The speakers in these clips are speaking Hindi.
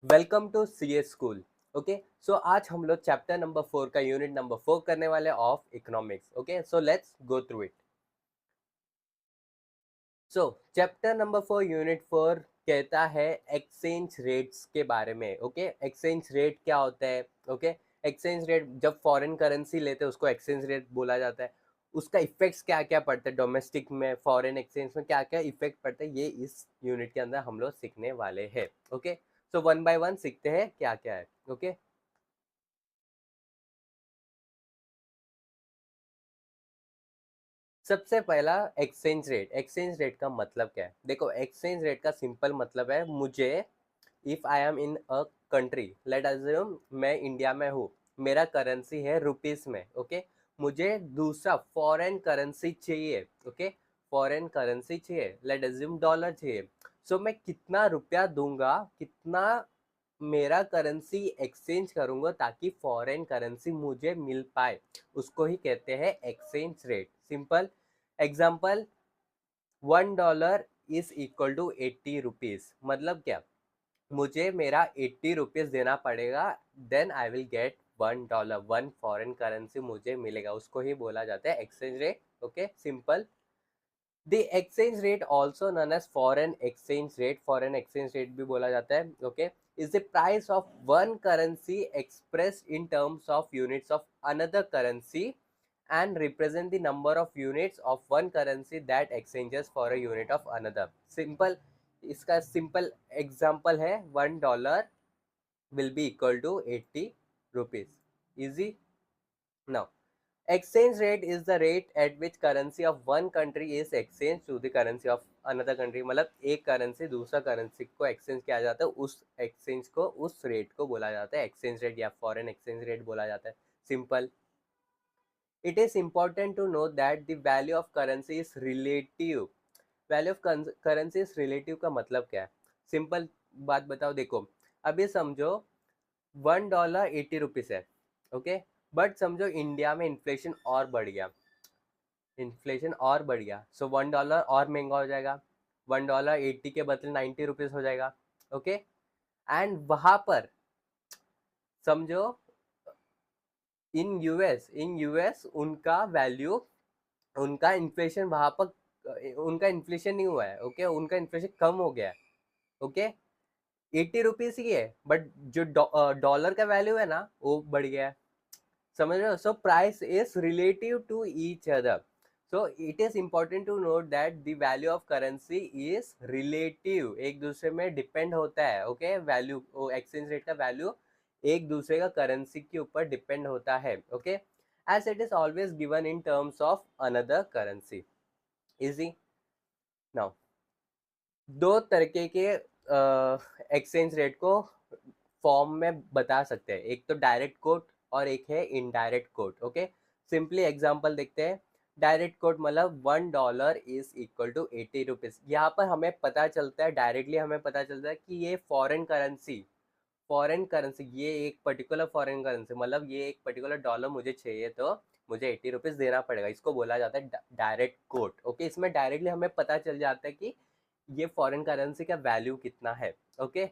Welcome to CA school. Okay, so आज हम लोग चैप्टर नंबर 4 का यूनिट नंबर 4 करने वाले of economics. Okay, so let's go through it. So chapter number 4 unit 4 कहता है एक्सचेंज रेट्स के बारे में। ओके, एक्सचेंज रेट क्या होता है? ओके, एक्सचेंज रेट जब फॉरेन करेंसी लेते हैं उसको एक्सचेंज रेट बोला जाता है। उसका इफेक्ट्स क्या क्या पड़ता है डोमेस्टिक में, फॉरेन एक्सचेंज में क्या क्या इफेक्ट पड़ता है, ये इस यूनिट के अंदर हम लोग सीखने वाले हैं। Okay, so one by one सीखते हैं क्या क्या है। ओके, सबसे पहला एक्सचेंज रेट का मतलब क्या है? देखो, एक्सचेंज रेट का सिंपल मतलब है, मुझे if I am in a country, late assume मैं इंडिया में हूँ, मेरा करेंसी है रुपीस में। ओके, मुझे दूसरा फॉरेन करेंसी चाहिए। ओके, फॉरेन करेंसी चाहिए, लेट अज्यूम डॉलर चाहिए। सो मैं कितना रुपया दूंगा, कितना मेरा करेंसी एक्सचेंज करूंगा ताकि फॉरेन करेंसी मुझे मिल पाए, उसको ही कहते हैं exchange rate. Simple example, $1 is equal to 80 rupees. मतलब क्या? मुझे मेरा 80 रुपीज देना पड़ेगा, then I will get $1, one foreign currency मुझे मिलेगा, उसको ही बोला जाता है exchange rate. Okay, simple. The exchange rate also known as foreign exchange rate, foreign exchange rate भी बोला जाता है। Okay, is the price of one currency expressed in terms of units of another currency and represent the number of units of one currency that exchanges for a unit of another. Simple, इसका सिंपल एग्जाम्पल है, $1 will be equal to 80 rupees. Easy. Now, exchange rate is the rate at which currency of one country is exchanged to the currency of another country. मतलब एक करेंसी दूसरा करेंसी को एक्सचेंज किया जाता है, उस एक्सचेंज को, उस रेट को बोला जाता है एक्सचेंज रेट या फॉरेन एक्सचेंज रेट बोला जाता है। Simple. It is important to note that the value of currency is relative. Value of currency is relative का मतलब क्या है? सिंपल बात बताओ। देखो, अभी समझो $1 80 रुपीज है। ओके, बट समझो इंडिया में इन्फ्लेशन और बढ़ गया, इन्फ्लेशन और बढ़ गया, सो $1 और महंगा हो जाएगा, $1 80 के बदले 90 रुपीज हो जाएगा। ओके, एंड वहां पर समझो इन यूएस उनका वैल्यू, उनका इन्फ्लेशन वहां पर, उनका इन्फ्लेशन नहीं हुआ है। ओके, उनका इन्फ्लेशन कम हो गया है। ओके, 80 रुपीज ही है, बट जो डॉलर का वैल्यू है ना वो बढ़ गया है। समझ रहे हो? So price is relative to each other. So it is important to note that the value of currency is relative, एक दूसरे में डिपेंड होता है। ओके, वैल्यू, एक्सचेंज रेट का वैल्यू एक दूसरे का करेंसी के ऊपर डिपेंड होता है। Okay, as it is always given in terms of another currency. Easy. Now, दो तरीके के एक्सचेंज रेट को फॉर्म में बता सकते हैं, एक तो डायरेक्ट कोट और एक है indirect coat. Okay, simply example देखते हैं। डायरेक्ट कोट मतलब $1 इज इक्वल टू 80 रुपीज। यहाँ पर हमें पता चलता है, डायरेक्टली हमें पता चलता है कि ये फॉरेन करेंसी, ये एक पर्टिकुलर फॉरेन करेंसी, मतलब ये एक पर्टिकुलर डॉलर मुझे चाहिए तो मुझे 80 रुपीज देना पड़ेगा, इसको बोला जाता है डायरेक्ट कोट। ओके, इसमें डायरेक्टली हमें पता चल जाता है कि ये फॉरेन करेंसी का वैल्यू कितना है। ओके,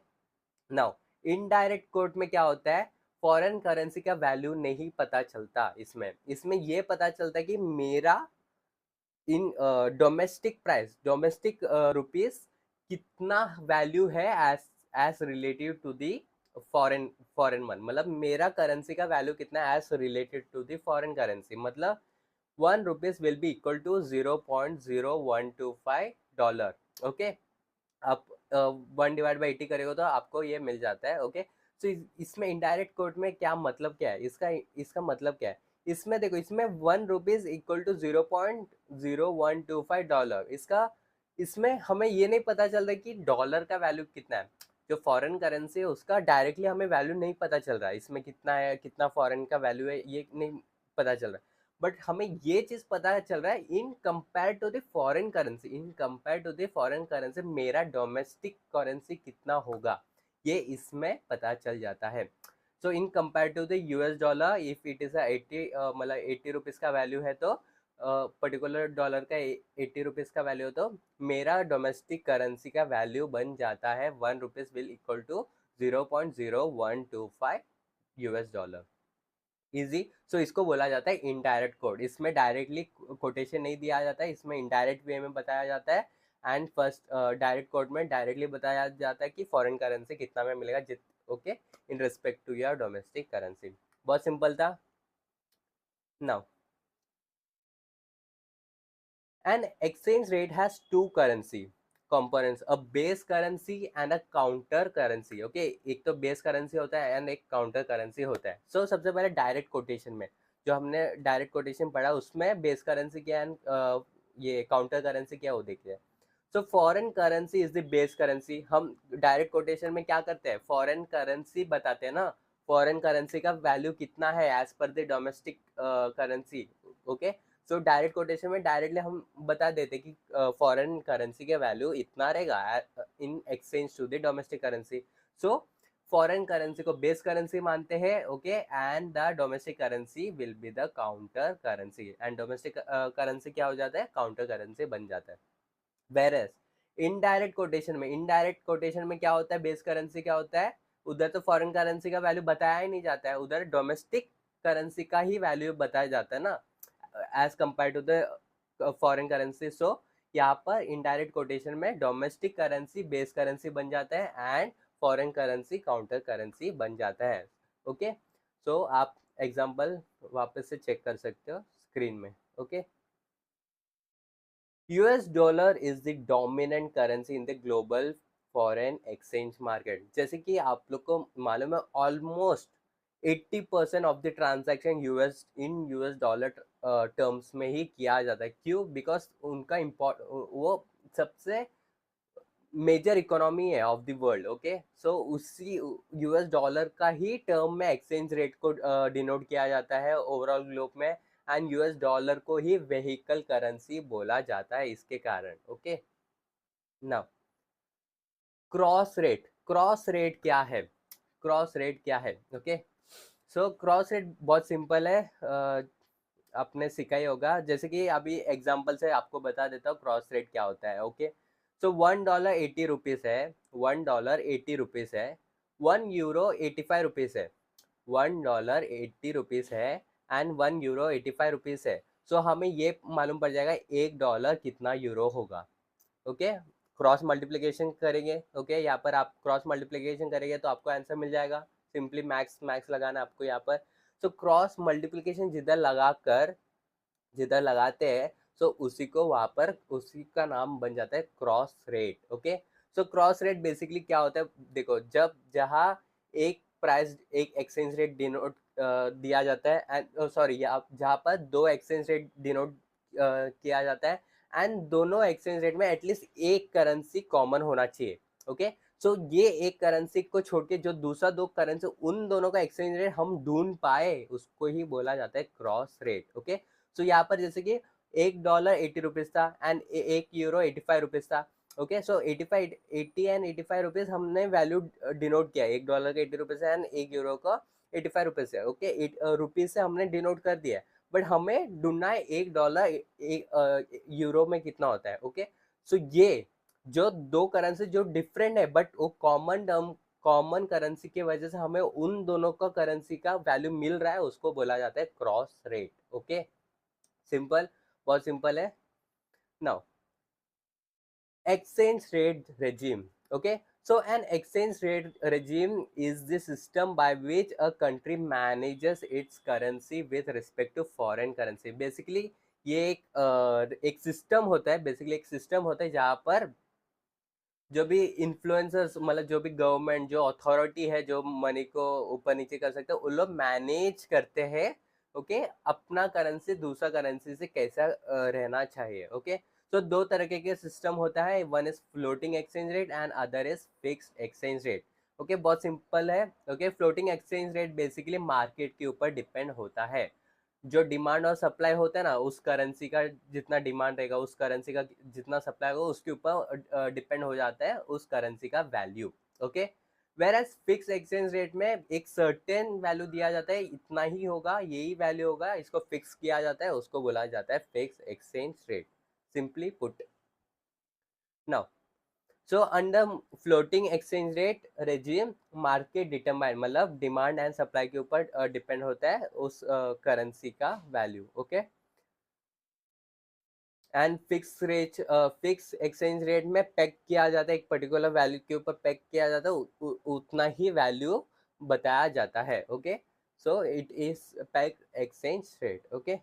नाउ इनडायरेक्ट कोट में क्या होता है? फॉरेन करेंसी का वैल्यू नहीं पता चलता, इसमें ये पता चलता है कि मेरा इन डोमेस्टिक रुपीस कितना वैल्यू है as as relative to the foreign foreign one, मतलब मेरा करेंसी का वैल्यू कितना है as related to the foreign currency. मतलब ₹1 will be equal to 0.0125 dollar. Okay, आप 1/80 करेगा तो आपको ये मिल जाता है। ओके, तो इसमें इनडायरेक्ट कोट में क्या मतलब क्या है, इसका इसका मतलब क्या है? इसमें देखो, इसमें ₹1 इक्वल टू 0.0125 डॉलर, इसका इसमें हमें ये नहीं पता चल रहा कि डॉलर का वैल्यू कितना है। जो फॉरेन करेंसी है उसका डायरेक्टली हमें वैल्यू नहीं पता चल रहा है, इसमें कितना है, कितना फॉरेन का वैल्यू है, ये नहीं पता चल रहा है। बट हमें ये चीज पता चल रहा है in compare to the foreign currency, in compare to the foreign currency मेरा डोमेस्टिक करेंसी कितना होगा, ये इसमें पता चल जाता है। So in compare to the US dollar, if it is 80, मतलब 80 रुपीज का वैल्यू है तो पर्टिकुलर डॉलर का 80 रुपीज का वैल्यू, तो मेरा डोमेस्टिक करेंसी का वैल्यू बन जाता है $1 will equal to 0.0125 US dollar. Easy. So इसको बोला जाता है इनडायरेक्ट कोड। इसमें डायरेक्टली कोटेशन नहीं दिया जाता है, इसमें इनडायरेक्ट वे में बताया जाता है। एंड फर्स्ट डायरेक्ट कोड में डायरेक्टली बताया जाता है कि फॉरेन करेंसी कितना में मिलेगा, okay, in respect to your domestic currency. बहुत सिंपल था। Now an exchange rate has two currency components, a base currency and a counter currency। Okay, एक तो बेस करेंसी होता है एंड एक काउंटर करेंसी होता है। सो सबसे पहले डायरेक्ट कोटेशन में जो हमने डायरेक्ट कोटेशन पढ़ा उसमें बेस करेंसी क्या एंड ये काउंटर करेंसी क्या वो देखिए। So foreign currency is the base currency. हम डायरेक्ट कोटेशन में क्या करते हैं, फॉरेन करेंसी बताते हैं ना, फॉरेन करेंसी का वैल्यू कितना है as per the domestic currency. Okay, so direct quotation में डायरेक्टली हम बता देते कि फॉरेन करेंसी का वैल्यू इतना रहेगा in exchange to the domestic currency. So foreign currency को बेस करेंसी मानते हैं, okay, and the domestic currency will be the counter currency. And domestic currency क्या हो जाता है, काउंटर करेंसी बन जाता है। वेरस इनडायरेक्ट कोटेशन में क्या होता है, बेस करेंसी क्या होता है, उधर तो फॉरेन करेंसी का वैल्यू बताया ही नहीं जाता है, उधर डोमेस्टिक करेंसी का ही वैल्यू बताया जाता है ना, as compare to the foreign currency. So यहाँ पर इनडायरेक्ट कोटेशन में डोमेस्टिक करेंसी बेस करेंसी बन जाता है and foreign currency counter currency बन जाता है। ओके, सो आप एग्जांपल वापस से चेक कर सकते हो स्क्रीन में। Okay, US dollar is the dominant currency in the global foreign exchange market. जैसे कि आप लोग को मालूम है almost 80% of the transaction US dollar terms में ही किया जाता है। क्यों? बिकॉज उनका इम्पोर्ट वो सबसे मेजर इकोनॉमी है ऑफ द वर्ल्ड। ओके, सो उसी यूएस डॉलर का ही टर्म में एक्सचेंज रेट को डिनोट किया जाता है ओवरऑल ग्लोब में, एंड यूएस डॉलर को ही वेहिकल करेंसी बोला जाता है इसके कारण। ओके, नाउ क्रॉस रेट क्या है, क्रॉस रेट क्या है? ओके, सो क्रॉस रेट बहुत सिंपल है, आपने सीखा ही होगा। जैसे कि अभी एग्जांपल से आपको बता देता हूँ क्रॉस रेट क्या होता है। ओके, सो $1 80 है, $1 80 है, €1 85 है, $1 80 है एंड €1 85 है। सो हमें ये मालूम पड़ जाएगा $1 कितना यूरो होगा। ओके, क्रॉस मल्टीप्लिकेशन करेंगे। ओके, यहाँ पर आप क्रॉस मल्टीप्लिकेशन करेंगे तो आपको आंसर मिल जाएगा। सिंपली मैक्स मैक्स लगाना आपको यहाँ पर। सो क्रॉस मल्टीप्लिकेशन जिधर लगाते हैं सो उसी को वहाँ पर उसी का नाम बन जाता है cross rate. Okay, so cross rate basically क्या होता है, देखो जब जहाँ एक प्राइस एक एक्सचेंज रेट डिनोट दिया जाता है एंड सॉरी जहाँ पर दो एक्सचेंज रेट डिनोट किया जाता है एंड दोनों एक्सचेंज रेट में एटलीस्ट एक करेंसी कॉमन होना चाहिए। ओके, सो ये एक करेंसी को छोड़ के जो दूसरा दो करेंसी उन दोनों का एक्सचेंज रेट हम ढूंढ पाए उसको ही बोला जाता है क्रॉस रेट। ओके, सो यहाँ पर जैसे कि $1 80 था एंड €1 85 था। ओके, सो 80 एंड 85 रुपीज हमने वैल्यू डिनोट किया, $1 का 80 एंड €1 का 85 है। ओके, रुपीज से हमने डिनोट कर दिया, बट हमें ढूंढना है $1 यूरो में कितना होता है। ओके, सो ये जो दो करेंसी जो डिफरेंट है बट वो कॉमन करेंसी की वजह से हमें उन दोनों का करेंसी का वैल्यू मिल रहा है, उसको बोला जाता है क्रॉस रेट। ओके, सिंपल, बहुत सिंपल है। Now exchange rate regime। okay, so an exchange rate regime is the system by which a country manages its currency with respect to foreign currency। basically ये एक सिस्टम होता है, बेसिकली एक सिस्टम होता है जहाँ पर जो भी इन्फ्लुएंसर्स मतलब जो भी गवर्नमेंट जो अथॉरिटी है जो मनी को ऊपर नीचे कर सकते हैं उन लोग मैनेज करते हैं। ओके, अपना करेंसी दूसरा करेंसी से कैसा रहना चाहिए। ओके, तो दो तरीके के सिस्टम होता है, one is floating exchange rate and other is fixed exchange rate. Okay, बहुत सिंपल है। Okay, floating exchange rate basically market के ऊपर डिपेंड होता है, जो डिमांड और सप्लाई होता है ना, उस करेंसी का जितना डिमांड रहेगा उस करेंसी का जितना सप्लाई होगा उसके ऊपर डिपेंड हो जाता है उस करेंसी का value. Okay, whereas fix exchange rate में एक सर्टेन वैल्यू दिया जाता है, इतना ही होगा, यही वैल्यू होगा, इसको फिक्स किया जाता है, उसको बोला जाता है fix exchange rate, simply put. Now so under floating exchange rate regime market determine, मतलब डिमांड एंड सप्लाई के ऊपर डिपेंड होता है उस करेंसी का value, okay. And fix exchange rate में पेग किया जाता है, एक पर्टिकुलर वैल्यू के ऊपर पेग किया जाता है, उतना ही वैल्यू बताया जाता है, okay. So it is peg exchange rate, okay.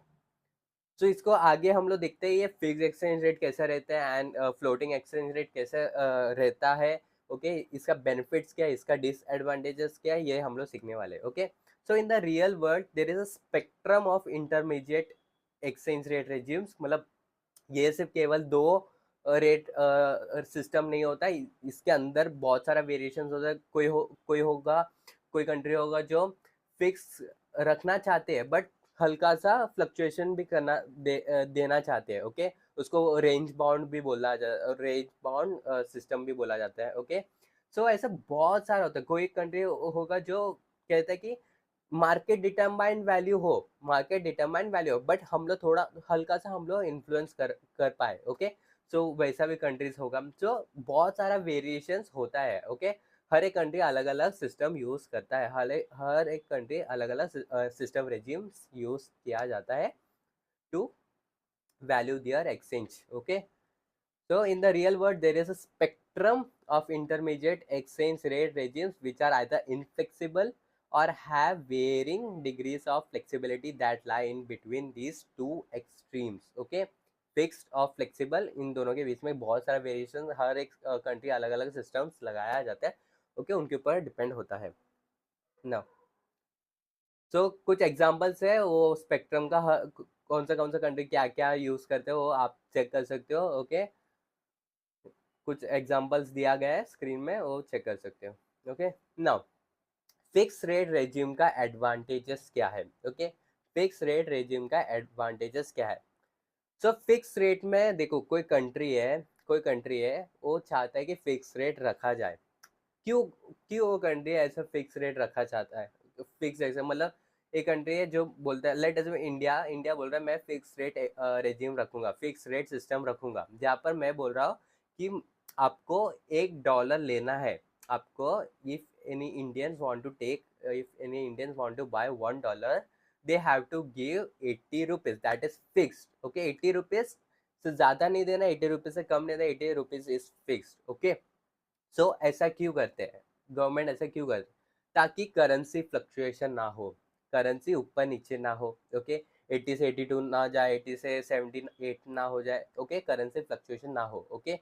So इसको आगे हम लोग देखते हैं ये फिक्स एक्सचेंज रेट कैसा रहता है एंड फ्लोटिंग एक्सचेंज रेट कैसा रहता है, ओके। इसका बेनिफिट्स क्या है, इसका डिसएडवांटेजेस क्या है, ये हम लोग सीखने वाले, okay. So in the real world there is a spectrum of intermediate exchange rate regimes, मतलब ये सिर्फ केवल दो रेट सिस्टम नहीं होता, इसके अंदर बहुत सारा वेरिएशन होता है। कोई होगा, कोई कंट्री होगा जो फिक्स रखना चाहते हैं बट हल्का सा फ्लक्चुएशन भी देना चाहते हैं, ओके। उसको रेंज बाउंड भी बोला जाता है, रेंज बाउंड सिस्टम भी बोला जाता है, ओके। सो ऐसा बहुत सारा होता है। कोई कंट्री होगा जो कहता है कि मार्केट डिटरमाइंड वैल्यू हो, बट हम लोग थोड़ा हल्का सा हम लोग इन्फ्लुएंस कर पाए, ओके। सो वैसा भी कंट्रीज होगा, जो बहुत सारा वेरिएशंस होता है, ओके। हर एक कंट्री अलग अलग सिस्टम यूज करता है, हर एक कंट्री अलग अलग सिस्टम रेजिम्स यूज किया जाता है to value their exchange, okay. So in the real world, there is a spectrum of intermediate exchange rate regimes which are either inflexible or have varying degrees of flexibility that lie in between these two extremes. Okay, fixed और flexible इन दोनों के बीच में बहुत सारा वेरिएशन, हर एक कंट्री अलग अलग सिस्टम्स लगाया जाता है, ओके, उनके ऊपर डिपेंड होता है ना। सो कुछ एग्जांपल्स है वो स्पेक्ट्रम का, कौन सा कंट्री क्या क्या यूज करते हो वो आप चेक कर सकते हो, ओके। कुछ एग्जांपल्स दिया गया है स्क्रीन में, वो चेक कर सकते हो, okay. Now fix rate regime का एडवांटेजेस क्या है, ओके। फिक्स रेट रेजिम का एडवांटेजेस क्या है। सो फिक्स रेट में देखो, कोई कंट्री है वो चाहता है कि फिक्स रेट रखा जाए। क्यों क्यों वो कंट्री ऐसा फिक्स रेट रखा चाहता है, फिक्स ऐसे मतलब एक कंट्री है जो बोलता है, लेट अस इंडिया इंडिया बोल रहा है मैं फिक्स रेट रेजिम रखूंगा, फिक्स रेट सिस्टम रखूंगा, जहाँ पर मैं बोल रहा हूँ कि आपको $1 लेना है, आपको if any Indians want to take if any Indians want to buy $1, they have to give 80 rupees, that is fixed, okay. 80 rupees से ज्यादा नहीं देना, 80 रुपीज से कम नहीं देना, 80 रुपीज इज फिक्स्ड, ओके। सो ऐसा क्यों करते हैं, गवर्नमेंट ऐसा क्यों करते हैं, ताकि करेंसी फ्लक्चुएशन ना हो, करेंसी ऊपर नीचे ना हो, ओके। 80 से 82 ना जाए, 80 से 78 ना हो जाए, ओके, करेंसी फ्लक्चुएशन ना हो, okay.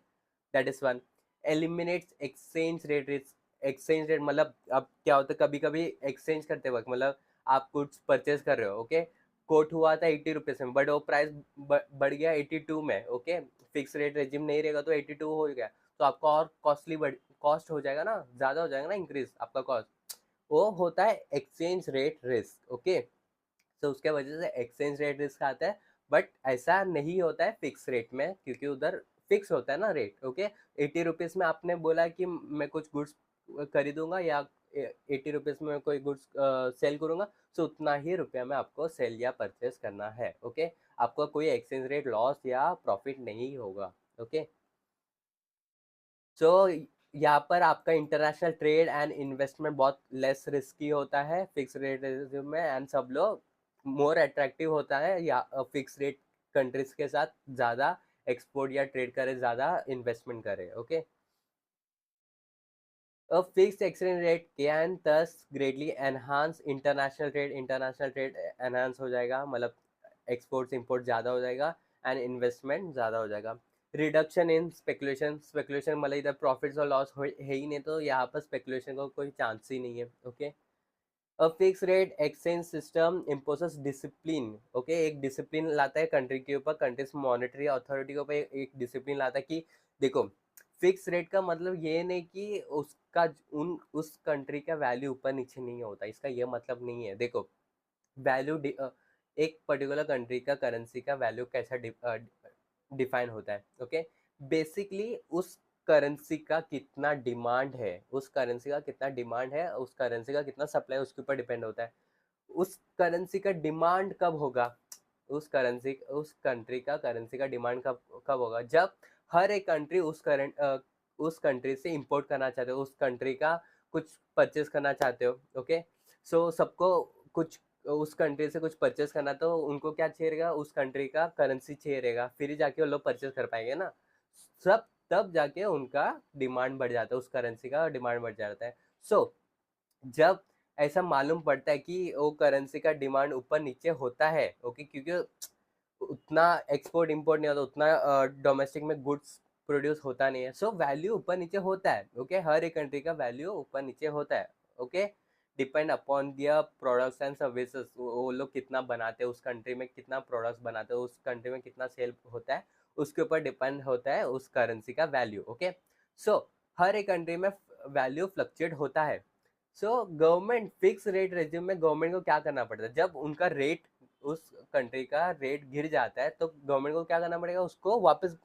That is one. Eliminates exchange rate risk, exchange rate मतलब अब क्या होता है, कभी कभी एक्सचेंज करते वक्त, मतलब आप कुछ परचेज कर रहे हो, ओके। कोट हुआ था 80 रुपीज में, बट वो प्राइस बढ़ गया 82 में, ओके। फिक्स रेट रेजिम नहीं रहेगा तो 82 हो गया, तो आपको और कॉस्ट हो जाएगा ना, ज्यादा हो जाएगा ना इंक्रीज आपका कॉस्ट, वो होता है एक्सचेंज रेट रिस्क, ओके। तो उसके वजह से एक्सचेंज रेट रिस्क आता है, बट ऐसा नहीं होता है फिक्स रेट में, क्योंकि उधर फिक्स होता है ना रेट, ओके। 80 रुपीज में आपने बोला कि मैं कुछ गुड्स खरीदूंगा या 80 रुपीज में कोई गुड्स सेल करूंगा, तो उतना ही रुपया में आपको सेल या परचेस करना है, ओके। आपको कोई एक्सचेंज रेट लॉस या प्रॉफिट नहीं होगा, ओके। सो यहाँ पर आपका इंटरनेशनल ट्रेड एंड इन्वेस्टमेंट बहुत लेस रिस्की होता है फिक्स रेट में, एंड सब लोग मोर अट्रैक्टिव होता है या फिक्स रेट कंट्रीज के साथ ज़्यादा एक्सपोर्ट या ट्रेड करे, ज़्यादा इन्वेस्टमेंट करे, okay. A fixed exchange rate can thus greatly enhance international trade enhance हो जाएगा, मतलब एक्सपोर्ट्स इंपोर्ट ज़्यादा हो जाएगा एंड इन्वेस्टमेंट ज़्यादा हो जाएगा। रिडक्शन इन स्पेकुलेशन मतलब इधर प्रॉफिट्स और लॉस है ही नहीं, तो यहाँ पर स्पेकुलेशन का कोई चांस ही नहीं है, okay. A fix rate exchange system imposes discipline, okay. एक डिसिप्लिन लाता है कंट्री के ऊपर, कंट्रीज मॉनेटरी अथॉरिटी के ऊपर एक डिसिप्लिन लाता है कि देखो, फिक्स रेट का मतलब ये नहीं कि उसका उस कंट्री का वैल्यू ऊपर नीचे नहीं होता, इसका ये मतलब नहीं है। देखो, वैल्यू एक पर्टिकुलर कंट्री का करेंसी का वैल्यू कैसा डिफाइन होता है, ओके। बेसिकली उस करेंसी का कितना डिमांड है, उस करेंसी का कितना सप्लाई, उसके ऊपर डिपेंड होता है। उस करेंसी का डिमांड कब होगा, उस कंट्री का करेंसी का डिमांड कब कब होगा, जब हर एक कंट्री उस कंट्री से इंपोर्ट करना चाहते हो, उस कंट्री का कुछ परचेस करना चाहते हो, ओके। सो सबको कुछ उस कंट्री से कुछ परचेस करना, तो उनको क्या चाहिए रहेगा, उस कंट्री का करेंसी चाहिए रहेगा, फिर ही जाके वो लोग परचेस कर पाएंगे ना। सब तब जाके उनका डिमांड बढ़ जाता है, उस करेंसी का डिमांड बढ़ जाता है। सो जब ऐसा मालूम पड़ता है कि वो करेंसी का डिमांड ऊपर नीचे होता है, ओके, क्योंकि उतना एक्सपोर्ट इंपोर्ट नहीं होता, उतना डोमेस्टिक में गुड्स प्रोड्यूस होता नहीं है, सो वैल्यू ऊपर नीचे होता है, ओके। हर एक कंट्री का वैल्यू ऊपर नीचे होता है, okay. Depend upon their products and services, वो लोग कितना बनाते हैं, उस कंट्री में कितना प्रोडक्ट्स बनाते हैं, उस कंट्री में कितना सेल होता है, उसके ऊपर डिपेंड होता है उस करेंसी का वैल्यू, ओके। सो हर एक कंट्री में वैल्यू फ्लक्चुएट होता है। So government fix rate regime में गवर्नमेंट को क्या करना पड़ता है, जब उनका रेट, उस कंट्री का रेट गिर जाता है, तो गवर्नमेंट को क्या करना पड़ेगा, उसको वापस।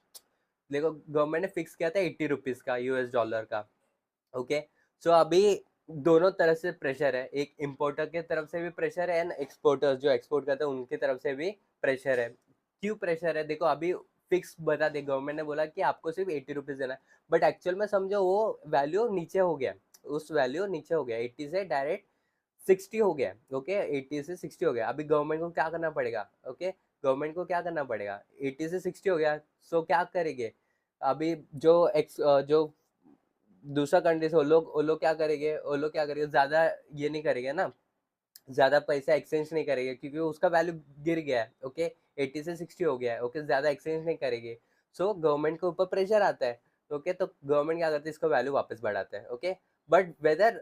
देखो गवर्नमेंट ने फिक्स किया था 80 रुपीज का, US डॉलर का, ओके। सो अभी दोनों तरफ से प्रेशर है, एक इम्पोर्टर की तरफ से भी प्रेशर है एंड एक्सपोर्टर्स जो एक्सपोर्ट करते हैं उनकी तरफ से भी प्रेशर है। क्यों प्रेशर है, देखो अभी फिक्स बता दे, गवर्नमेंट ने बोला कि आपको सिर्फ 80 रुपीज देना है, बट एक्चुअल में समझो वो वैल्यू नीचे हो गया, उस वैल्यू नीचे हो गया, 80 से डायरेक्ट 60 हो गया, ओके। 80 से 60 हो गया, अभी गवर्नमेंट को क्या करना पड़ेगा, ओके। गवर्नमेंट को क्या करना पड़ेगा, 80 से 60 हो गया, सो क्या करेंगे अभी, जो दूसरा कंट्री से वो लोग क्या करेंगे, ज्यादा ये नहीं करेंगे ना, ज्यादा पैसा एक्सचेंज नहीं करेंगे, क्योंकि उसका वैल्यू गिर गया है, ओके। 80 से 60 हो गया है, ओके, ज्यादा एक्सचेंज नहीं करेंगे। सो गवर्नमेंट के ऊपर प्रेशर आता है, ओके। तो गवर्नमेंट क्या करती है, इसका वैल्यू वापस बढ़ाता है, ओके। बट वेदर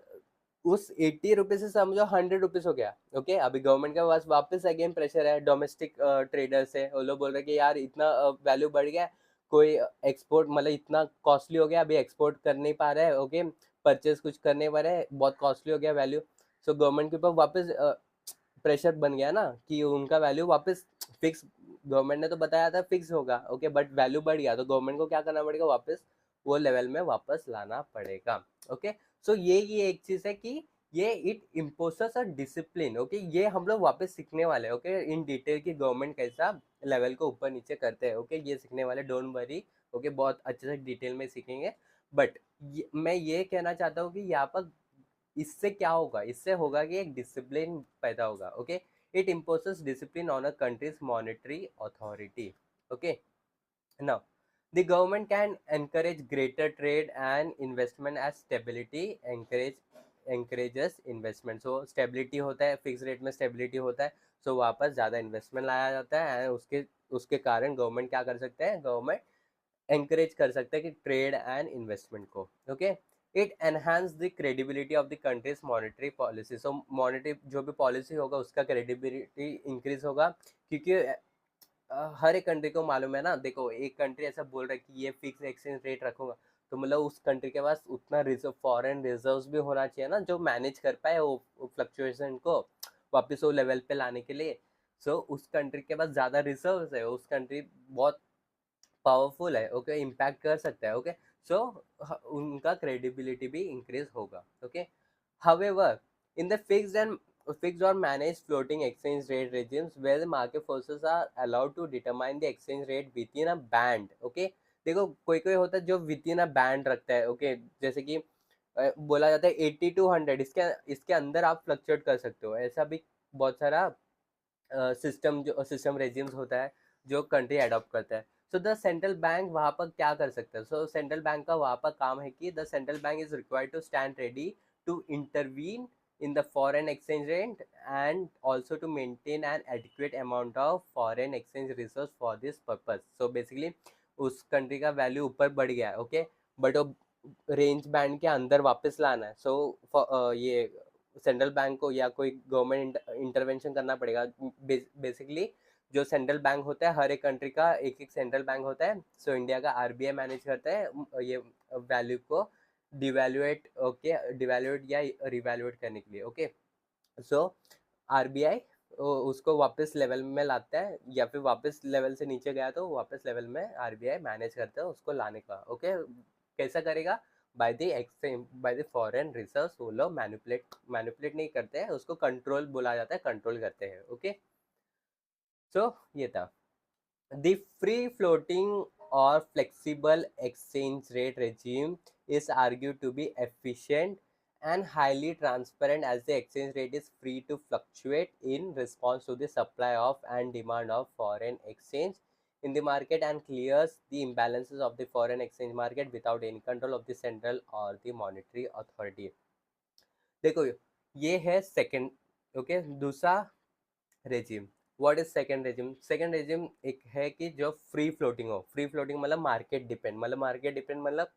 उस 80 रुपीज से समझो 100 रुपीज हो गया, ओके। अभी गवर्नमेंट के पास वापस अगेन प्रेशर है, डोमेस्टिक ट्रेडर्स है, वो लोग बोल रहे हैं कि यार इतना वैल्यू बढ़ गया, कोई एक्सपोर्ट मतलब इतना कॉस्टली हो गया, अभी एक्सपोर्ट कर नहीं पा रहा है, ओके, परचेज कुछ कर नहीं पा रहे हैं, बहुत कॉस्टली हो गया वैल्यू। सो गवर्नमेंट के ऊपर वापस प्रेशर बन गया ना कि उनका वैल्यू वापस फिक्स, गवर्नमेंट ने तो बताया था फिक्स होगा, ओके, बट वैल्यू बढ़ गया, तो गवर्नमेंट को क्या करना पड़ेगा, वापस वो लेवल में वापस लाना पड़ेगा, ओके। सो ये एक चीज है कि ये it imposes a discipline, okay. ये हम लोग वापस सीखने वाले, ओके, इन डिटेल की गवर्नमेंट कैसा लेवल को ऊपर नीचे करते हैं, ओके। ये सीखने वाले, डोंट वरी, ओके, बहुत अच्छे से डिटेल में सीखेंगे। बट मैं ये कहना चाहता हूँ कि यहाँ पर इससे क्या होगा, इससे होगा कि एक डिसिप्लिन पैदा होगा, okay. It imposes discipline on a countries monetary authority, okay. Now the government can encourage greater trade and investment as stability encourages investment, so stability होता है, फिक्स रेट में stability होता है, so वापस ज़्यादा इन्वेस्टमेंट लाया जाता है, एंड उसके उसके कारण गवर्नमेंट क्या कर सकते हैं, गवर्नमेंट एंकरेज कर सकते हैं कि ट्रेड एंड इन्वेस्टमेंट को, okay. It enhance the credibility of the countries monetary policy, so monetary जो भी पॉलिसी होगा उसका क्रेडिबिलिटी इंक्रीज होगा, क्योंकि हर एक कंट्री को मालूम है ना, देखो एक कंट्री ऐसा बोल रहा है कि ये फिक्स एक्सचेंज रेट रखूंगा, तो मतलब उस कंट्री के पास उतना रिजर्व, फॉरेन रिजर्व्स भी होना चाहिए ना, जो मैनेज कर पाए वो फ्लक्चुएशन को वापस वो लेवल पे लाने के लिए। सो उस कंट्री के पास ज़्यादा रिजर्व्स है, उस कंट्री बहुत पावरफुल है, ओके, इम्पैक्ट कर सकता है, ओके। सो उनका क्रेडिबिलिटी भी इंक्रीज होगा, okay. However, in the fixed or managed floating exchange rate regimes where the market forces are allowed to determine the exchange rate within a band, okay। देखो कोई कोई होता है जो within a band रखता है, okay, जैसे कि बोला जाता है 80 to 100, इसके इसके अंदर आप फ्लक्चुएट कर सकते हो, ऐसा भी बहुत सारा सिस्टम रेजिम्स होता है जो कंट्री अडॉप्ट करता है। सो द सेंट्रल बैंक वहाँ पर क्या कर सकता है, सो सेंट्रल बैंक का वहाँ पर काम है कि the central bank is required to stand ready to intervene in the foreign exchange rate and also to maintain an adequate amount of foreign exchange reserves for this purpose, so basically उस कंट्री का वैल्यू ऊपर बढ़ गया है, ओके, बट वो रेंज बैंड के अंदर वापस लाना है, सो ये सेंट्रल बैंक को या कोई गवर्नमेंट इंटरवेंशन करना पड़ेगा। बेसिकली जो सेंट्रल बैंक होता है, हर एक कंट्री का एक एक सेंट्रल बैंक होता है, सो इंडिया का RBI मैनेज करता है ये वैल्यू को डिवैल्यूएट, ओके, डिवैल्यूएट या रिवैल्यूएट करने के लिए, ओके। सो RBI उसको वापस लेवल में लाता है, या फिर वापस लेवल से नीचे गया तो वापस लेवल में RBI मैनेज करता है उसको लाने का, ओके। कैसा करेगा, by the exchange, by the foreign reserves, वो लोग मैनिपुलेट नहीं करते हैं, उसको कंट्रोल बोला जाता है, कंट्रोल करते हैं, ओके। सो ये था the free floating or flexible exchange rate regime is argued to be efficient and highly transparent, as the exchange rate is free to fluctuate in response to the supply of and demand of foreign exchange in the market and clears the imbalances of the foreign exchange market without any control of the central or the monetary authority. देखो ये है सेकंड, ओके, दूसरा regime. What is second regime? Second regime एक है कि जो फ्री फ्लोटिंग हो. फ्री फ्लोटिंग मतलब मार्केट डिपेंड, मतलब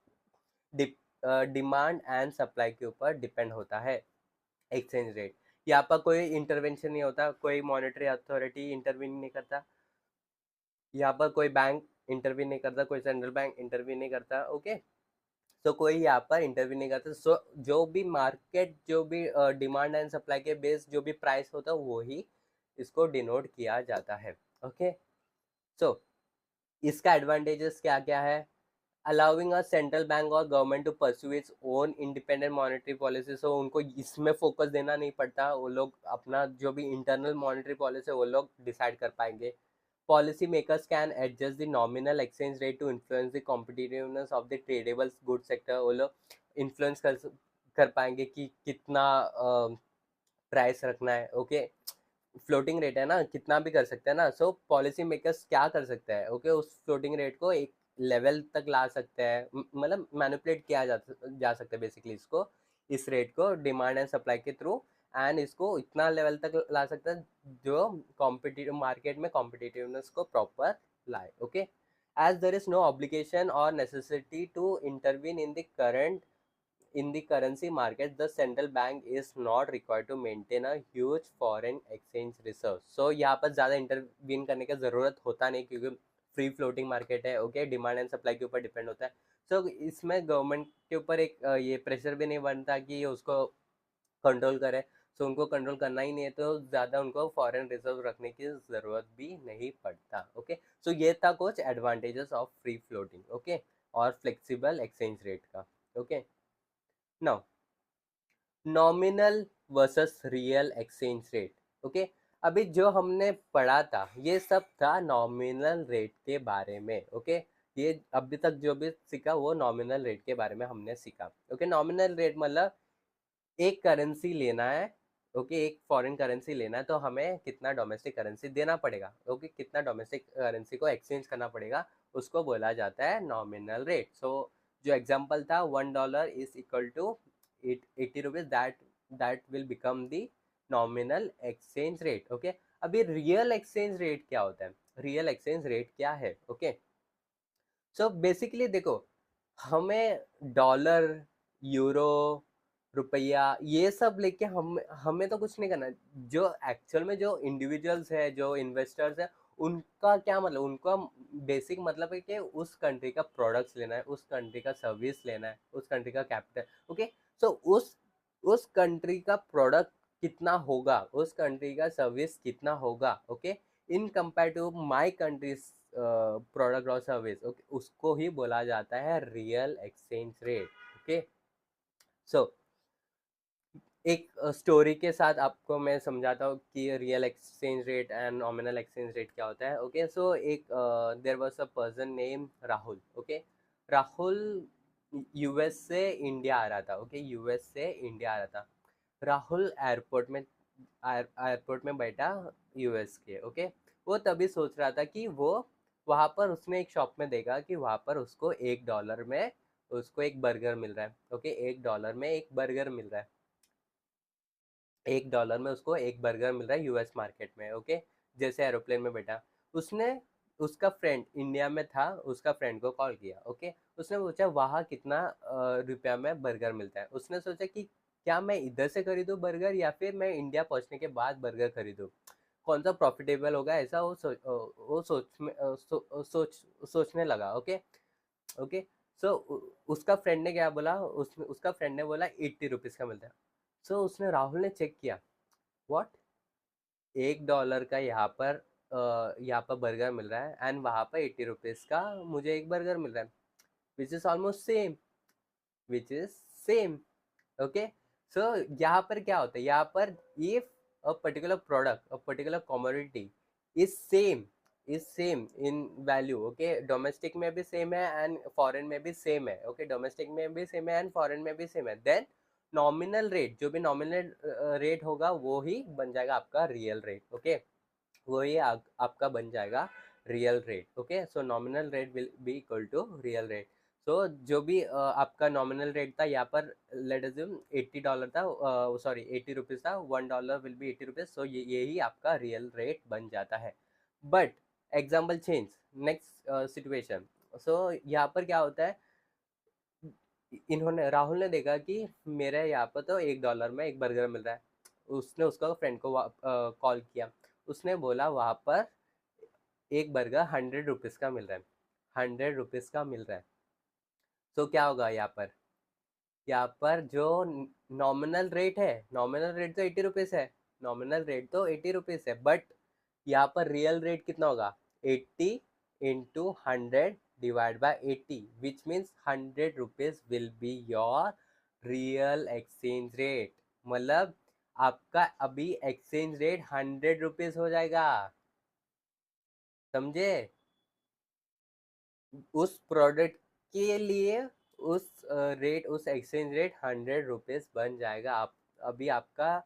डिमांड एंड सप्लाई के ऊपर डिपेंड होता है एक्सचेंज रेट. यहाँ पर कोई इंटरवेंशन नहीं होता, कोई मॉनेटरी अथॉरिटी इंटरवीन नहीं करता, यहाँ पर कोई बैंक इंटरवीन नहीं करता, कोई सेंट्रल बैंक इंटरवीन नहीं करता. ओके, तो कोई यहाँ पर इंटरव्यू नहीं करता. सो जो भी मार्केट, जो भी डिमांड एंड सप्लाई के बेस जो भी प्राइस होता है वो ही इसको डिनोट किया जाता है. ओके, सो इसका एडवांटेजेस क्या क्या है? अलाउिंग अ सेंट्रल बैंक और government to pursue its own independent monetary policy. So उनको इसमें फोकस देना नहीं पड़ता, वो लोग अपना जो भी इंटरनल मॉनेटरी पॉलिसी है वो लोग डिसाइड कर पाएंगे. Policy makers can adjust the nominal exchange rate to influence the competitiveness of the tradable goods sector. वो लोग इन्फ्लुएंस कर पाएंगे कि कितना प्राइस रखना है. ओके, फ्लोटिंग रेट है ना, कितना भी कर सकते हैं ना. सो पॉलिसी मेकर्स क्या कर सकते हैं? ओके, उस फ्लोटिंग रेट को एक लेवल तक ला सकते हैं, मतलब मैनिपुलेट किया जा सकता है बेसिकली इसको, इस रेट को डिमांड एंड सप्लाई के थ्रू, एंड इसको इतना लेवल तक ला सकता है जो कॉम्पिटिटिव मार्केट में कॉम्पिटिटिवनेस को प्रॉपर लाए. Okay, as there is no obligation और necessity to intervene in the currency market, the central bank is not required to maintain a huge foreign exchange reserve. So यहाँ पर ज़्यादा इंटरवीन करने की ज़रूरत होता नहीं क्योंकि फ्री फ्लोटिंग मार्केट है. ओके, डिमांड एंड सप्लाई के ऊपर डिपेंड होता है. सो इसमें गवर्नमेंट के ऊपर एक ये प्रेशर भी नहीं बनता कि उसको कंट्रोल करे. सो उनको कंट्रोल करना ही नहीं है तो ज़्यादा उनको फॉरेन रिजर्व रखने की ज़रूरत भी नहीं पड़ता. ओके, सो ये था कुछ advantages of free floating. Okay, और फ्लेक्सिबल एक्सचेंज रेट का. Okay, now nominal versus real exchange rate. Okay, अभी जो हमने पढ़ा था ये सब था नॉमिनल रेट के बारे में. ओके, ये अभी तक जो भी सीखा वो नॉमिनल रेट के बारे में हमने सीखा. ओके, नॉमिनल रेट मतलब एक करेंसी लेना है. ओके, एक फॉरेन करेंसी लेना है तो हमें कितना डोमेस्टिक करेंसी देना पड़ेगा. ओके, कितना डोमेस्टिक करेंसी को एक्सचेंज करना पड़ेगा, उसको बोला जाता है नॉमिनल रेट. सो जो एग्जांपल था $1 is equal to 80 rupees, that will become the nominal exchange rate. Okay, अभी रियल एक्सचेंज रेट क्या होता है? रियल एक्सचेंज रेट क्या है? ओके, सो बेसिकली देखो, हमें डॉलर, यूरो, रुपया ये सब लेके हमें तो कुछ नहीं करना. जो एक्चुअल में जो इंडिविजुअल्स है, जो इन्वेस्टर्स है, उनका क्या मतलब, उनका बेसिक मतलब है कि उस कंट्री का प्रोडक्ट्स लेना है, उस कंट्री का सर्विस लेना है, उस कंट्री का कैपिटल. ओके, सो उस कंट्री का प्रोडक्ट कितना होगा, उस कंट्री का सर्विस कितना होगा. Okay, in compare to my country's product और सर्विस. ओके, उसको ही बोला जाता है real exchange rate. Okay, so एक स्टोरी के साथ आपको मैं समझाता हूँ कि real exchange rate and nominal exchange rate क्या होता है. ओके, सो एक there was a person name Rahul. Okay, Rahul US से इंडिया आ रहा था. ओके, यूएस से इंडिया आ रहा था. राहुल एयरपोर्ट में बैठा यूएस के. ओके, वो तभी सोच रहा था कि वो वहाँ पर उसने एक शॉप में देखा कि वहाँ पर उसको $1 में उसको एक बर्गर मिल रहा है. ओके, $1 में एक बर्गर मिल रहा है. $1 में उसको एक बर्गर मिल रहा है यूएस मार्केट में. ओके, जैसे एरोप्लेन में बैठा उसने, उसका फ्रेंड इंडिया में था, उसका फ्रेंड को कॉल किया. ओके, उसने पूछा वहाँ कितना रुपया में बर्गर मिलता है. उसने सोचा कि क्या मैं इधर से खरीदूँ बर्गर या फिर मैं इंडिया पहुँचने के बाद बर्गर खरीदूँ, कौन सा प्रॉफिटेबल होगा, ऐसा सोचने लगा. ओके, ओके, सो उसका फ्रेंड ने क्या बोला, उसका फ्रेंड ने बोला 80 रुपीज़ का मिलता है. सो उसने, राहुल ने चेक किया, व्हाट, $1 का यहाँ पर बर्गर मिल रहा है एंड वहाँ पर 80 रुपीज़ का मुझे एक बर्गर मिल रहा है, which is almost same, which is same. Okay, so यहाँ पर क्या होता है, यहाँ पर if a particular product, a particular commodity is same is same in value, okay, domestic में भी सेम है एंड फॉरेन में भी सेम है, ओके, डोमेस्टिक में भी सेम है एंड फॉरेन में भी सेम है, देन नॉमिनल रेट, जो भी नॉमिनल रेट होगा वो ही बन जाएगा आपका रियल रेट, ओके, वो ही आपका बन जाएगा real rate, okay. So nominal rate will be equal to real rate. So जो भी आपका नॉमिनल रेट था यहाँ पर, लेट अज्यूम $80 था, सॉरी 80 रुपीज़ था, $1 विल बी 80 रुपीज़, सो यही आपका रियल रेट बन जाता है। But example change, next situation. So यहाँ पर क्या होता है, राहुल ने देखा कि मेरे यहाँ पर तो $1 में एक बर्गर मिल रहा है। उसने उसका फ्रेंड को कॉल किया, उसने बोला वहाँ पर एक बर्गर 100 रुपीज़ का मिल रहा है, 100 रुपीज़ का मिल रहा है। तो क्या होगा यहाँ पर, जो नॉमिनल रेट है, नॉमिनल रेट तो 80 रुपीज़ है, नॉमिनल रेट तो 80 रुपीज़ है, बट यहाँ पर रियल रेट कितना होगा, 80 into 100 divide by 80, which means 100 rupees will be your real exchange rate. मतलब आपका अभी एक्सचेंज रेट 100 रुपीज़ हो जाएगा, समझे? उस प्रोडक्ट के लिए उस रेट, उस एक्सचेंज रेट 100 रुपीज़ बन जाएगा। आप अभी आपका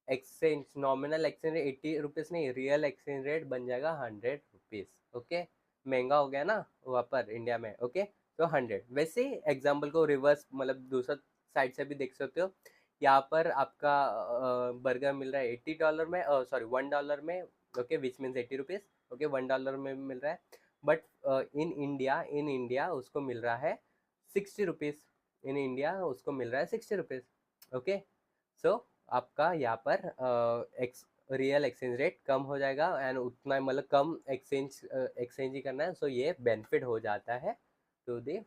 exchange, nominal exchange rate 80 rupees नहीं, रियल एक्सचेंज रेट बन जाएगा 100 रुपीज़, ओके। महंगा हो गया ना वहाँ पर इंडिया में, ओके, तो 100। वैसे एग्जाम्पल को रिवर्स, मतलब दूसरा साइड से भी देख सकते हो। यहाँ पर आपका बर्गर मिल रहा है $80 में, सॉरी $1 में, okay, which means 80 rupees, okay, $1 में मिल रहा है, बट इन इंडिया उसको मिल रहा है 60 रुपीज़, इन इंडिया उसको मिल रहा है 60 रुपीज़, ओके। सो आपका यहाँ पर रियल एक्सचेंज रेट कम हो जाएगा एंड उतना, मतलब कम एक्सचेंज ही करना है, सो ये बेनिफिट हो जाता है टू द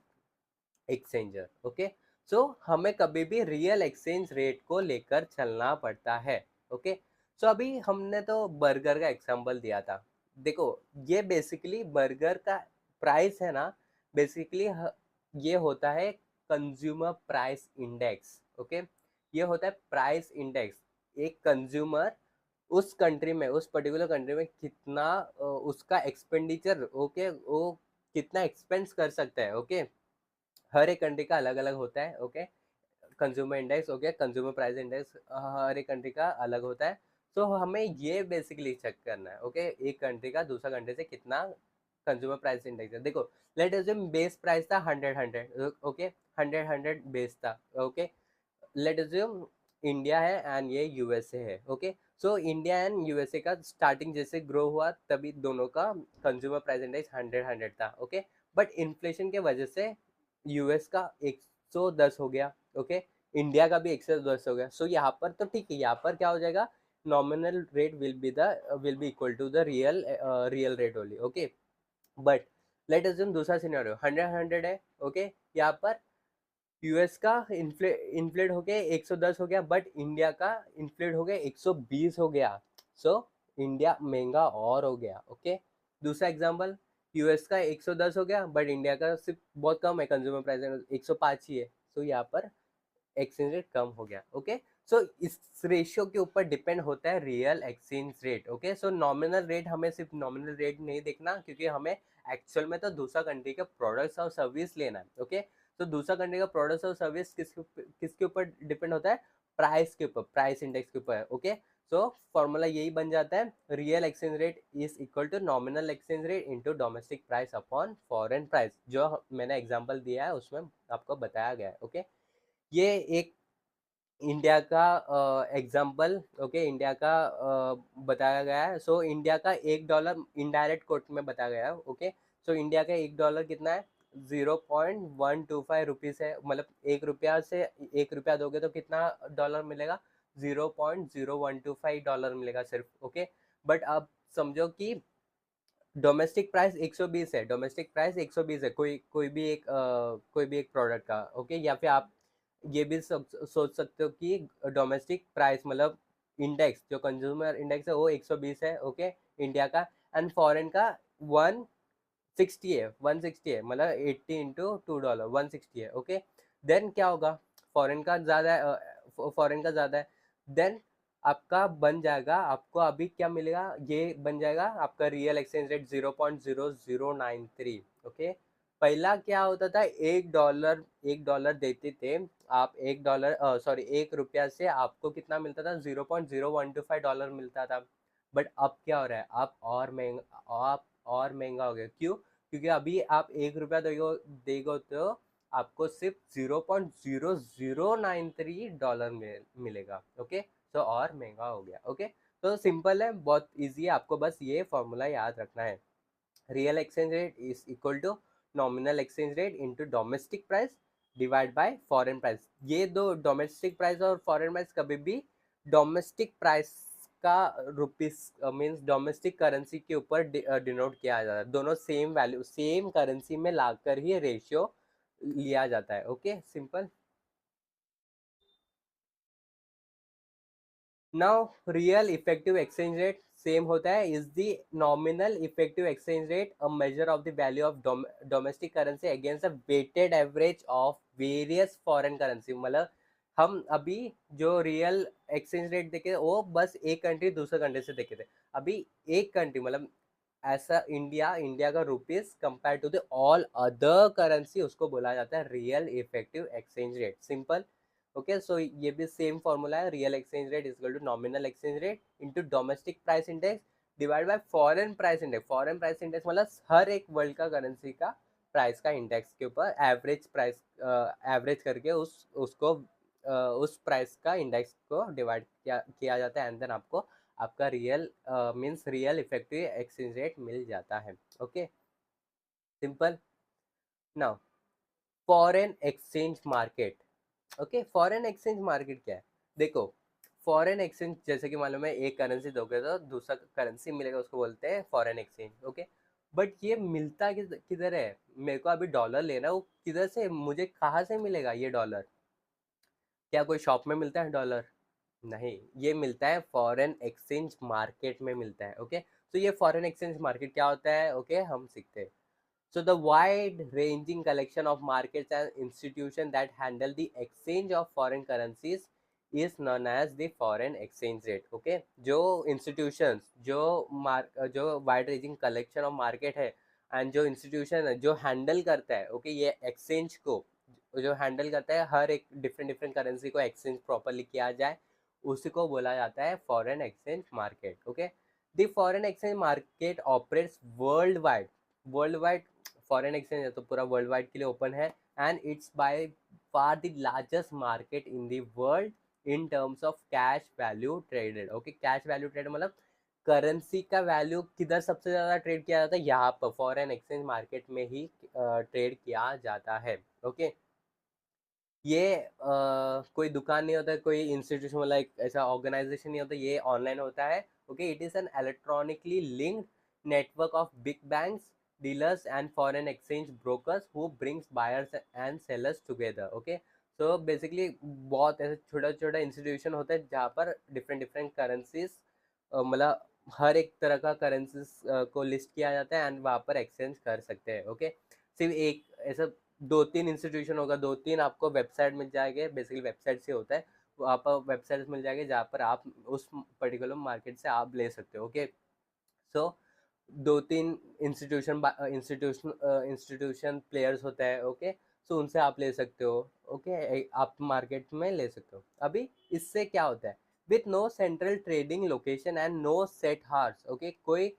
एक्सचेंजर, ओके। सो हमें कभी भी रियल एक्सचेंज रेट को लेकर चलना पड़ता है, ओके। सो अभी हमने तो बर्गर का एग्जांपल दिया था। देखो, ये बेसिकली बर्गर का प्राइस है ना, बेसिकली ये होता है कंज्यूमर प्राइस इंडेक्स, ओके। ये होता है प्राइस इंडेक्स। एक कंज्यूमर उस कंट्री में, उस पर्टिकुलर कंट्री में कितना उसका एक्सपेंडिचर, ओके, वो कितना एक्सपेंस कर सकता है, ओके। हर एक कंट्री का अलग अलग होता है, okay. Consumer index, okay, consumer price index हर एक कंट्री का अलग होता है। सो हमें ये बेसिकली चेक करना है, ओके, एक कंट्री का दूसरा कंट्री से कितना कंज्यूमर प्राइस इंडेक्स है। देखो, लेट अज्यूम बेस प्राइस था 100, ओके, 100 बेस था, ओके। लेट अज्यूम इंडिया है एंड ये यूएसए है, okay. So India and USA का स्टार्टिंग जैसे ग्रो हुआ तभी दोनों का कंज्यूमर प्राइस इंडेक्स 100 था, ओके। बट इन्फ्लेशन के वजह से यूएस का 110 हो गया, ओके, इंडिया का भी 110 हो गया। सो यहाँ पर तो ठीक है, यहाँ पर क्या हो जाएगा, nominal rate will be equal to the real rate only, okay. But let assume दूसरा सिनेरियो, 100 है, ओके। यहाँ पर यूएस का इन्फ्लेट हो गया 110 हो गया, बट इंडिया का इन्फ्लेट हो गया 120 हो गया। सो इंडिया महंगा और हो गया, ओके। दूसरा एग्जांपल, यूएस का 110 हो गया, बट इंडिया का सिर्फ बहुत कम है, कंज्यूमर प्राइस 105 ही है। सो यहाँ पर एक्सचेंज रेट कम हो गया, ओके। सो इस रेशियो के ऊपर डिपेंड होता है real exchange rate, okay. So nominal rate, हमें सिर्फ नॉमिनल रेट नहीं देखना, क्योंकि हमें एक्चुअल में तो दूसरा कंट्री के प्रोडक्ट्स और सर्विस लेना है, ओके। तो दूसरा कंट्री का प्रोडक्ट्स और सर्विस किसके ऊपर डिपेंड होता है, प्राइस के ऊपर, प्राइस इंडेक्स के ऊपर, ओके। सो फॉर्मूला यही बन जाता है, real exchange rate is equal to nominal exchange rate into domestic price upon foreign price, जो मैंने एग्जांपल दिया है उसमें आपको बताया गया है, ओके। ये एक इंडिया का एग्जाम्पल, ओके, इंडिया का बताया गया है। सो इंडिया का $1 इनडायरेक्ट कोट में बताया गया है, ओके। सो इंडिया का $1 कितना है, 0.125 है, मतलब ₹1 से ₹1 दोगे तो कितना डॉलर मिलेगा, $0.0125 मिलेगा सिर्फ, ओके। बट अब समझो कि डोमेस्टिक प्राइस 120 है, डोमेस्टिक प्राइस 120 है, कोई भी एक प्रोडक्ट का, ओके। या फिर आप ये भी सोच सकते हो कि डोमेस्टिक प्राइस, मतलब इंडेक्स, जो कंज्यूमर इंडेक्स है वो 120 है, ओके, इंडिया का, एंड फॉरेन का 160 है, 160 है, मतलब 80 इंटू $2, 160 है, ओके। देन क्या होगा, फॉरेन का ज़्यादा है, फॉरेन का ज़्यादा है, देन आपका बन जाएगा, आपको अभी क्या मिलेगा, ये बन जाएगा आपका रियल एक्सचेंज रेट 0.0093। ओके, पहला क्या होता था, $1 देते थे आप, $1 सॉरी $1 से आपको कितना मिलता था, $0.0125 मिलता था। बट अब क्या हो रहा है, आप और महंगा हो गया। क्यों? क्योंकि अभी आप $1 देगो तो आपको सिर्फ $0.0093 मिलेगा। ओके, तो और महंगा हो गया। ओके, तो सिंपल है, बहुत इजी है, आपको बस ये फॉर्मूला याद रखना है। Real exchange rate is equal to nominal exchange rate into domestic price divide by foreign price. ये दो, डोमेस्टिक प्राइस और फॉरेन प्राइस, कभी भी डोमेस्टिक प्राइस का रुपीस मीन्स डोमेस्टिक करेंसी के ऊपर डिनोट किया जाता है। दोनों सेम वैल्यू, सेम करेंसी में लाकर ही रेशियो लिया जाता है। Okay, simple. Now real effective exchange rate same होता है, is the nominal effective exchange rate a measure of the value of domestic currency against the weighted average of various foreign currency. मतलब हम अभी जो रियल एक्सचेंज रेट देखे वो बस एक कंट्री दूसरे कंट्री से देखे थे। अभी एक कंट्री मतलब ऐसा इंडिया का rupees compare to the all other currency, उसको बोला जाता है real effective exchange rate. Simple. Okay, so ये भी सेम फॉर्मूला है, real exchange rate is equal to nominal exchange rate into domestic price index divide by foreign price index. Foreign price index मतलब हर एक वर्ल्ड का करेंसी का प्राइस का इंडेक्स के ऊपर एवरेज प्राइस, एवरेज करके उसको उस प्राइस का इंडेक्स को डिवाइड किया जाता है, एंड देन आपको आपका real means real effective exchange rate मिल जाता है। Okay, simple. Now foreign exchange market. Okay, foreign exchange market क्या है? देखो, फॉरेन एक्सचेंज जैसे कि मालूम है, एक करेंसी दोगे तो दूसरा करेंसी मिलेगा, उसको बोलते हैं फॉरेन एक्सचेंज। ओके, बट ये मिलता किधर है? मेरे को अभी डॉलर लेना है, वो किधर से, मुझे कहाँ से मिलेगा ये डॉलर? क्या कोई शॉप में मिलता है डॉलर? नहीं, ये मिलता है फॉरेन एक्सचेंज मार्केट में मिलता है। ओके, तो ये फॉरेन एक्सचेंज मार्केट क्या होता है? ओके, हम सीखते हैं। So the wide-ranging collection of markets and institutions that handle the exchange of foreign currencies is known as the foreign exchange rate. Okay, जो institutions, जो wide-ranging collection of market है and जो institution है जो handle करता है, okay, ये exchange को जो handle करता है, हर एक different different currency को exchange properly किया जाए, उसी को बोला जाता है foreign exchange market. Okay, the foreign exchange market operates worldwide. World foreign exchange है तो पूरा वर्ल्ड वाइड के लिए ओपन है, and it's by far the largest market in the world in terms of cash value traded. Okay, cash value trade मतलब करेंसी का वैल्यू किधर सबसे ज़्यादा ट्रेड किया जाता है, यहाँ पर फॉरेन एक्सचेंज मार्केट में ही ट्रेड किया जाता है। ओके, ये कोई दुकान नहीं होता, कोई इंस्टीट्यूशन वाला एक ऐसा ऑर्गेनाइजेशन नहीं होता, ये ऑनलाइन होता है। Okay, it is an electronically linked network of big banks, dealers and foreign exchange brokers who brings buyers and sellers together. Okay, so basically बहुत ऐसे छोटा छोटा इंस्टीट्यूशन होता है जहाँ पर डिफरेंट डिफरेंट करेंसीज, मतलब हर एक तरह का करेंसीज को लिस्ट किया जाता है एंड वहाँ पर एक्सचेंज कर सकते हैं। ओके, सिर्फ एक ऐसा दो तीन इंस्टीट्यूशन होगा, दो तीन आपको वेबसाइट मिल जाएंगे, बेसिकली वेबसाइट से होता है, वहाँ पर वेबसाइट मिल जाएंगे जहाँ पर आप उस पर्टिकुलर मार्केट से आप ले सकते हो। ओके, सो दो तीन इंस्टीट्यूशन प्लेयर्स होता है। ओके, सो उनसे आप ले सकते हो। ओके, आप मार्केट में ले सकते हो। अभी इससे क्या होता है, with no central trading location and no set hours. Okay, कोई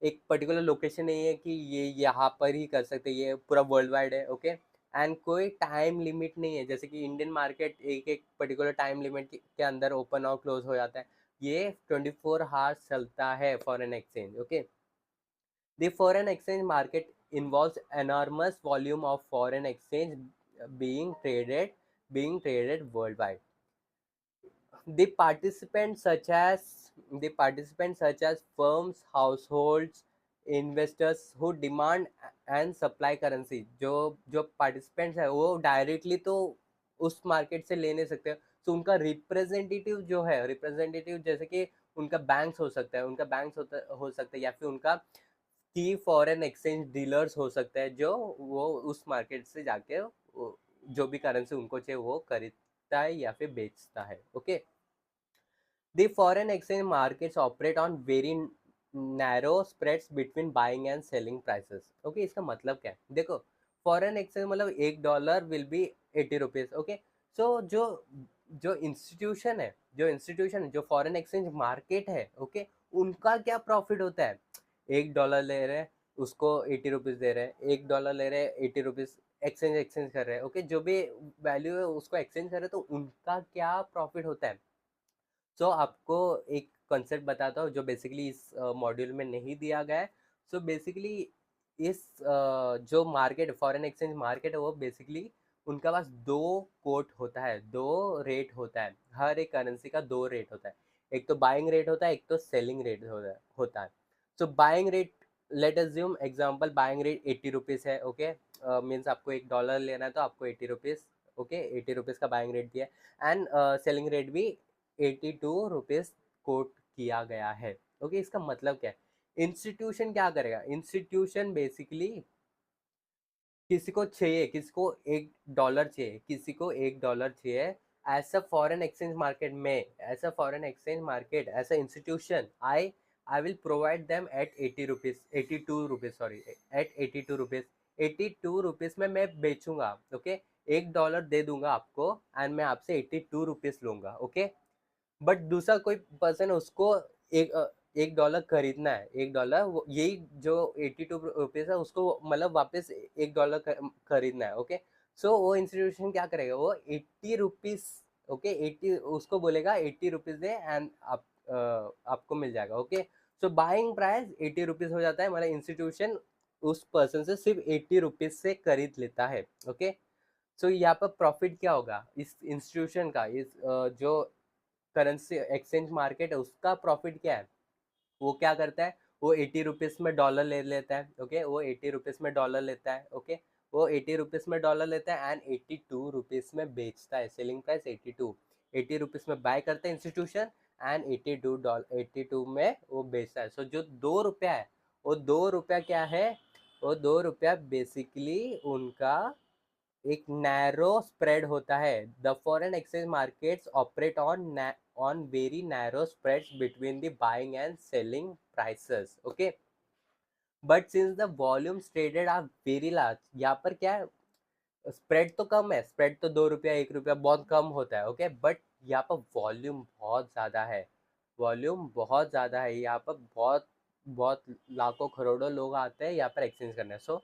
एक पर्टिकुलर लोकेशन नहीं है कि ये यहाँ पर ही कर सकते, ये पूरा वर्ल्ड वाइड है। ओके, एंड कोई टाइम लिमिट नहीं है, जैसे कि इंडियन मार्केट एक एक पर्टिकुलर टाइम लिमिट के अंदर ओपन और क्लोज हो जाता है, ये 24 आवर्स चलता है foreign exchange. Okay, the foreign exchange market involves enormous volume of foreign exchange being traded worldwide. The participants such as firms, households, investors who demand and supply currency, जो जो participants है वो डायरेक्टली तो उस मार्केट से ले नहीं सकते, तो उनका रिप्रेजेंटेटिव जो है, रिप्रेजेंटेटिव जैसे कि उनका बैंक्स हो सकता है, हो सकता है, या फिर उनका की फॉरेन एक्सचेंज डीलर्स हो सकता है, जो वो उस मार्केट से जाके जो भी करेंसी उनको चाहिए वो खरीदता है या फिर बेचता है। Okay, The foreign exchange markets operate on very narrow spreads between buying and selling prices. Okay, इसका मतलब क्या है? देखो, फॉरेन एक्सचेंज मतलब $1 विल बी 80 रुपीज. ओके, सो जो जो इंस्टीट्यूशन है, जो फॉरेन एक्सचेंज मार्केट है, ओके, उनका क्या प्रॉफिट होता है? $1 ले रहे हैं, उसको 80 रुपीज दे रहे हैं, $1 ले रहे हैं, 80 रुपीज एक्सचेंज कर रहे हैं. ओके, जो भी वैल्यू है उसको एक्सचेंज कर रहे हैं, तो उनका क्या प्रॉफिट होता है? सो आपको एक कॉन्सेप्ट बताता हूँ जो बेसिकली इस मॉड्यूल में नहीं दिया गया है. सो बेसिकली इस जो मार्केट, फॉरेन एक्सचेंज मार्केट है, वो बेसिकली उनका पास दो कोट होता है, दो रेट होता है. हर एक करेंसी का दो रेट होता है. एक तो बाइंग रेट होता है, एक तो सेलिंग रेट होता है. So buying rate, late assume example, buying rate 80 rupees है. ओके, मीन्स आपको $1 लेना है तो आपको 80 रुपीज़. ओके, 80 रुपीज़ का बाइंग रेट दिया है, एंड सेलिंग रेट भी 82 रुपीज़ कोट किया गया है. ओके, इसका मतलब क्या है? इंस्टीट्यूशन क्या करेगा? इंस्टीट्यूशन बेसिकली किसी को चाहिए, किसी को $1 चाहिए, किसी को $1 चाहिए. ऐसा फॉरेन एक्सचेंज मार्केट में, ऐसा फॉरेन एक्सचेंज मार्केट, ऐसा institution, I will provide them at 80 rupees, 82 rupees, sorry, at 82 rupees. 82 rupees में मैं बेचूंगा. ओके, $1 दे दूंगा आपको, एंड मैं आपसे 82 रुपीज़ लूंगा. ओके, बट दूसरा कोई पर्सन उसको $1 खरीदना है, $1, यही जो 82 रुपीज़ है उसको मतलब वापस $1 खरीदना है. ओके, सो वो इंस्टीट्यूशन क्या करेगा? वो 80 रुपीज़, ओके, 80 उसको बोलेगा 80 रुपीज़ दे, एंड आपको मिल जाएगा. Okay, so buying price 80 rupees हो जाता है, मतलब इंस्टीट्यूशन उस पर्सन से सिर्फ 80 रुपीज़ से खरीद लेता है. ओके, सो यहाँ पर प्रॉफिट क्या होगा इस इंस्टीट्यूशन का? इस जो करेंसी एक्सचेंज मार्केट है उसका प्रॉफिट क्या है? वो क्या करता है? वो 80 रुपीज़ में डॉलर ले लेता है. ओके, वो 80 रुपीज़ में डॉलर लेता है. ओके, वो 80 रुपीज़ में डॉलर लेता है, एंड 82 रुपीज़ में बेचता है. सेलिंग प्राइस 82, 80 रुपीज़ में बाय करता है इंस्टीट्यूशन, एंड 82 में वो बेचता है. सो जो 2 रुपया है, वो 2 रुपया क्या है? वो 2 रुपया बेसिकली उनका एक नैरो स्प्रेड होता है. The foreign exchange markets operate on very narrow spreads between the buying and selling prices. Okay, but since the volumes traded are very large, यहाँ पर क्या है? स्प्रेड तो कम है, स्प्रेड तो 2 रुपया 1 रुपया बहुत कम होता है. ओके, बट यहाँ पर वॉल्यूम बहुत ज़्यादा है. वॉल्यूम बहुत ज़्यादा है यहाँ पर, बहुत बहुत लाखों करोड़ों लोग आते हैं यहाँ पर एक्सचेंज करने. सो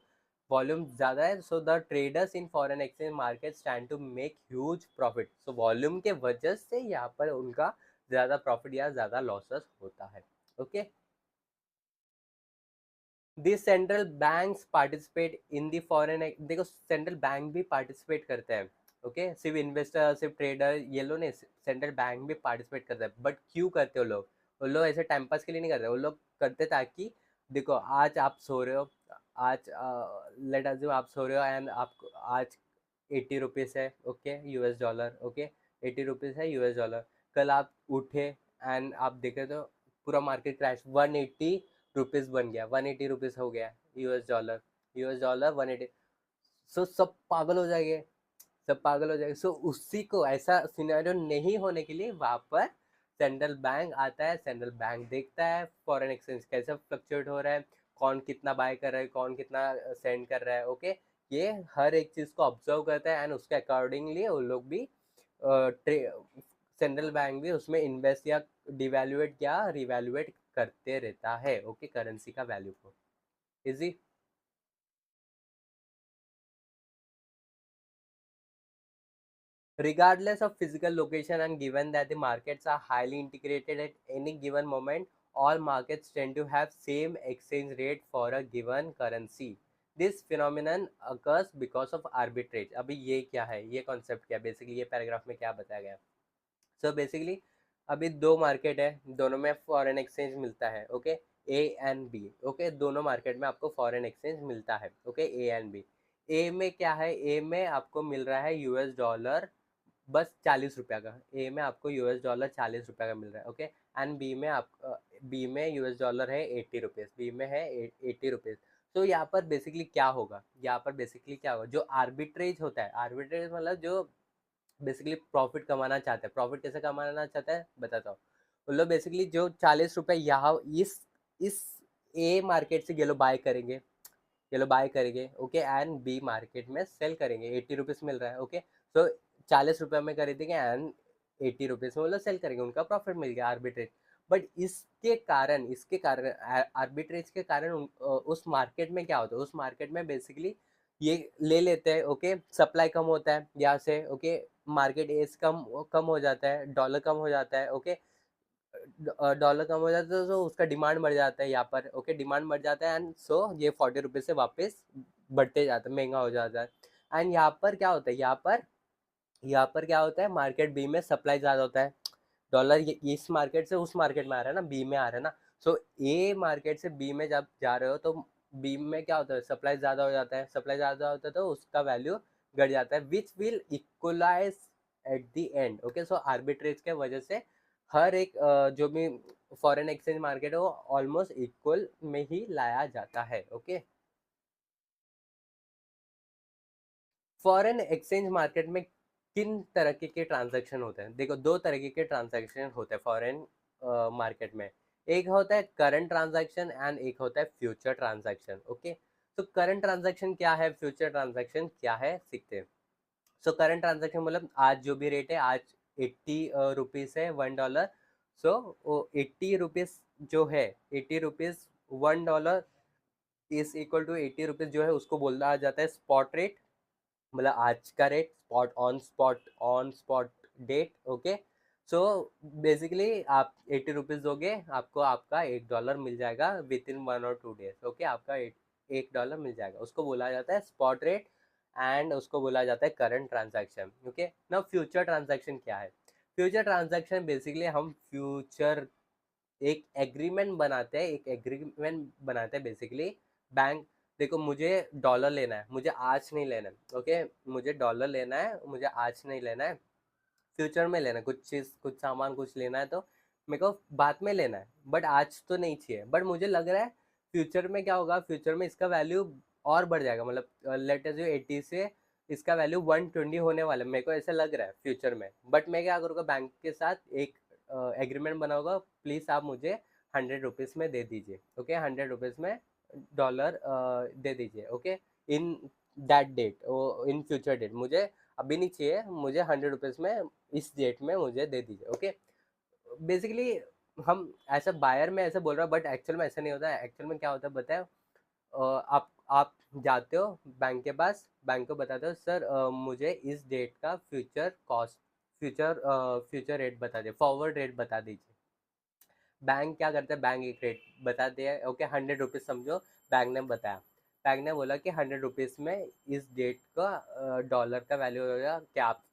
वॉल्यूम ज़्यादा है, so the traders in foreign exchange market stand to make huge profit. So volume के वजह से यहाँ पर उनका ज़्यादा प्रॉफिट या ज़्यादा लॉसेस होता है. Okay, the central banks participate in the foreign, देखो सेंट्रल बैंक भी पार्टिसिपेट करते हैं. ओके, सिर्फ इन्वेस्टर, सिर्फ ट्रेडर, ये लोग नहीं, सेंट्रल बैंक भी पार्टिसिपेट करते हैं. बट क्यों करते हो लोग? वो लोग ऐसे टाइम पास के लिए नहीं करते. वो लोग करते ताकि, देखो आज आप सो रहे हो, आज लेट अस आप सो रहे हो, एंड आपको आज 80 रुपीज़ है. Okay, US dollar. Okay, 80 rupees है US डॉलर. कल आप उठे एंड आप देखे तो पूरा मार्केट क्रैश, 180 रुपीज़ बन गया, 180 रुपीज़ हो गया US डॉलर. US dollar 180. सो सब पागल हो जाएंगे, सब पागल हो जाएंगे. सो उसी को, ऐसा सिनेरियो नहीं होने के लिए वहाँ पर सेंट्रल बैंक आता है. सेंट्रल बैंक देखता है फॉरेन एक्सचेंज कैसे फ्लक्चुएट हो रहा है, कौन कितना बाय कर रहा है, कौन कितना सेंड कर रहा है. ओके, ये हर एक चीज़ को ऑब्जर्व करता है, एंड उसके अकॉर्डिंगली वो लोग भी सेंट्रल बैंक भी उसमें इन्वेस्ट या डिवैल्यूएट या रिवैल्यूएट करते रहता है. ओके, करेंसी का वैल्यू को. Easy. Regardless of physical location, and given that the markets are highly integrated at any given moment, all markets tend to have same exchange rate for a given currency. This phenomenon occurs because of arbitrage. अभी ये क्या है, ये कॉन्सेप्ट क्या है, बेसिकली ये पैराग्राफ में क्या बताया गया? सो बेसिकली अभी दो मार्केट है, दोनों में फॉरेन एक्सचेंज मिलता है. Okay, A and B. Okay, दोनों मार्केट में आपको फॉरेन एक्सचेंज मिलता है. Okay, A and B. A में क्या है? ए में आपको मिल रहा है US डॉलर बस 40 रुपया का. ए में आपको US डॉलर 40 रुपया का मिल रहा है. ओके, एंड बी में आप बी में US डॉलर है 80 रुपीज़, बी में है 80 रुपीज़. तो यहाँ पर बेसिकली क्या होगा? यहाँ पर बेसिकली क्या होगा? जो आर्बिट्रेज होता है, आर्बिट्रेज मतलब जो बेसिकली प्रॉफिट कमाना चाहता है. प्रॉफिट कैसे कमाना चाहता है बताता हूँ. बोलो बेसिकली जो 40 रुपए यहाँ इस ए मार्केट से ये लोग बाय करेंगे, ये लोग बाय करेंगे, ओके, एंड बी मार्केट में सेल करेंगे, 80 रुपीज़ मिल रहा है, ओके। सो 40 रुपए में खरीदेंगे एंड 80 रुपीज़ में वो लोग सेल करेंगे, उनका प्रॉफिट मिल गया आर्बिट्रेज। बट इसके कारण आर्बिट्रेज के कारण उस मार्केट में क्या होता है, उस मार्केट में बेसिकली ये ले लेते हैं, ओके, सप्लाई कम होता है यहाँ से, ओके, मार्केट एज कम कम हो जाता है, डॉलर कम हो जाता है, ओके, डॉलर कम हो जाता है तो उसका डिमांड बढ़ जाता है यहाँ पर, ओके, डिमांड बढ़ जाता है एंड सो ये 40 रुपये से वापस बढ़ते जाता है, महंगा हो जाता है। एंड यहाँ पर क्या होता है, यहाँ पर क्या होता है, मार्केट बी में सप्लाई ज़्यादा होता है, डॉलर इस मार्केट से उस मार्केट में आ रहा है ना, बी में आ रहा है ना। सो ए मार्केट से बी में जब जा रहे हो तो बी में क्या होता है, सप्लाई ज़्यादा हो जाता है, सप्लाई ज़्यादा होता है तो उसका वैल्यू घट जाता है, which will equalize at the end, okay. So arbitrage के वजह से हर एक जो भी फॉरेन एक्सचेंज मार्केट है वो ऑलमोस्ट इक्वल में ही लाया जाता है, ओके। फॉरेन एक्सचेंज मार्केट में किन तरह के ट्रांजैक्शन होते हैं, देखो दो तरीके के ट्रांजैक्शन होते हैं फॉरेन मार्केट में। एक होता है करंट ट्रांजैक्शन एंड एक होता है फ्यूचर ट्रांजैक्शन, ओके। तो करंट ट्रांजैक्शन क्या है, फ्यूचर ट्रांजैक्शन क्या है, सीखते हैं। सो करंट ट्रांजैक्शन मतलब आज जो भी रेट है, आज 80 रुपीज़ है $1। सो वो 80 रुपीज़ जो है, 80 rupees $1 is equal to 80 rupees जो है उसको बोला जाता है स्पॉट रेट, मतलब आज का rate, spot on spot date, okay. So basically आप 80 रुपीज़ दोगे, आपको आपका $1 मिल जाएगा विद इन 1 और 2 डेज, ओके, आपका $1 मिल जाएगा, उसको बोला जाता है स्पॉट रेट एंड उसको बोला जाता है current transaction, okay. Now future transaction क्या है, फ्यूचर ट्रांजैक्शन बेसिकली हम फ्यूचर एक एग्रीमेंट बनाते हैं बेसिकली। बैंक, देखो मुझे डॉलर लेना है, मुझे आज नहीं लेना है, ओके, मुझे डॉलर लेना है, मुझे आज नहीं लेना है, फ्यूचर में लेना है, कुछ चीज़ कुछ सामान कुछ लेना है तो मेरे को बाद में लेना है, बट आज तो नहीं चाहिए, बट मुझे लग रहा है फ्यूचर में क्या होगा, फ्यूचर में इसका वैल्यू और बढ़ जाएगा, मतलब लेट अस 80 से इसका वैल्यू 120 होने वाला है, मेरे को ऐसा लग रहा है फ्यूचर में। बट मैं क्या करूँगा, बैंक के साथ एक एग्रीमेंट बनाऊंगा, प्लीज़ आप मुझे 100 रुपीज़ में दे दीजिए, ओके, 100 रुपीज़ में डॉलर दे दीजिए, okay, in that date, in future date, मुझे अभी नहीं चाहिए, मुझे 100 रुपीज़ में इस डेट में मुझे दे दीजिए, ओके। बेसिकली हम ऐसा बायर में ऐसे बोल रहा हूँ बट एक्चुअल में ऐसा नहीं होता है, एक्चुअल में क्या होता है बताए, आप जाते हो बैंक के पास, बैंक को बताते हो सर मुझे इस डेट का फ्यूचर कॉस्ट, फ्यूचर रेट बता दीजिए, फॉरवर्ड रेट बता दीजिए। बैंक क्या करता है, बैंक एक रेट बता दिया, ओके, 100 रुपीज़ समझो, बैंक ने बताया, बैंक ने बोला कि 100 रुपीज़ में इस डेट का डॉलर का वैल्यू होगा, क्या आप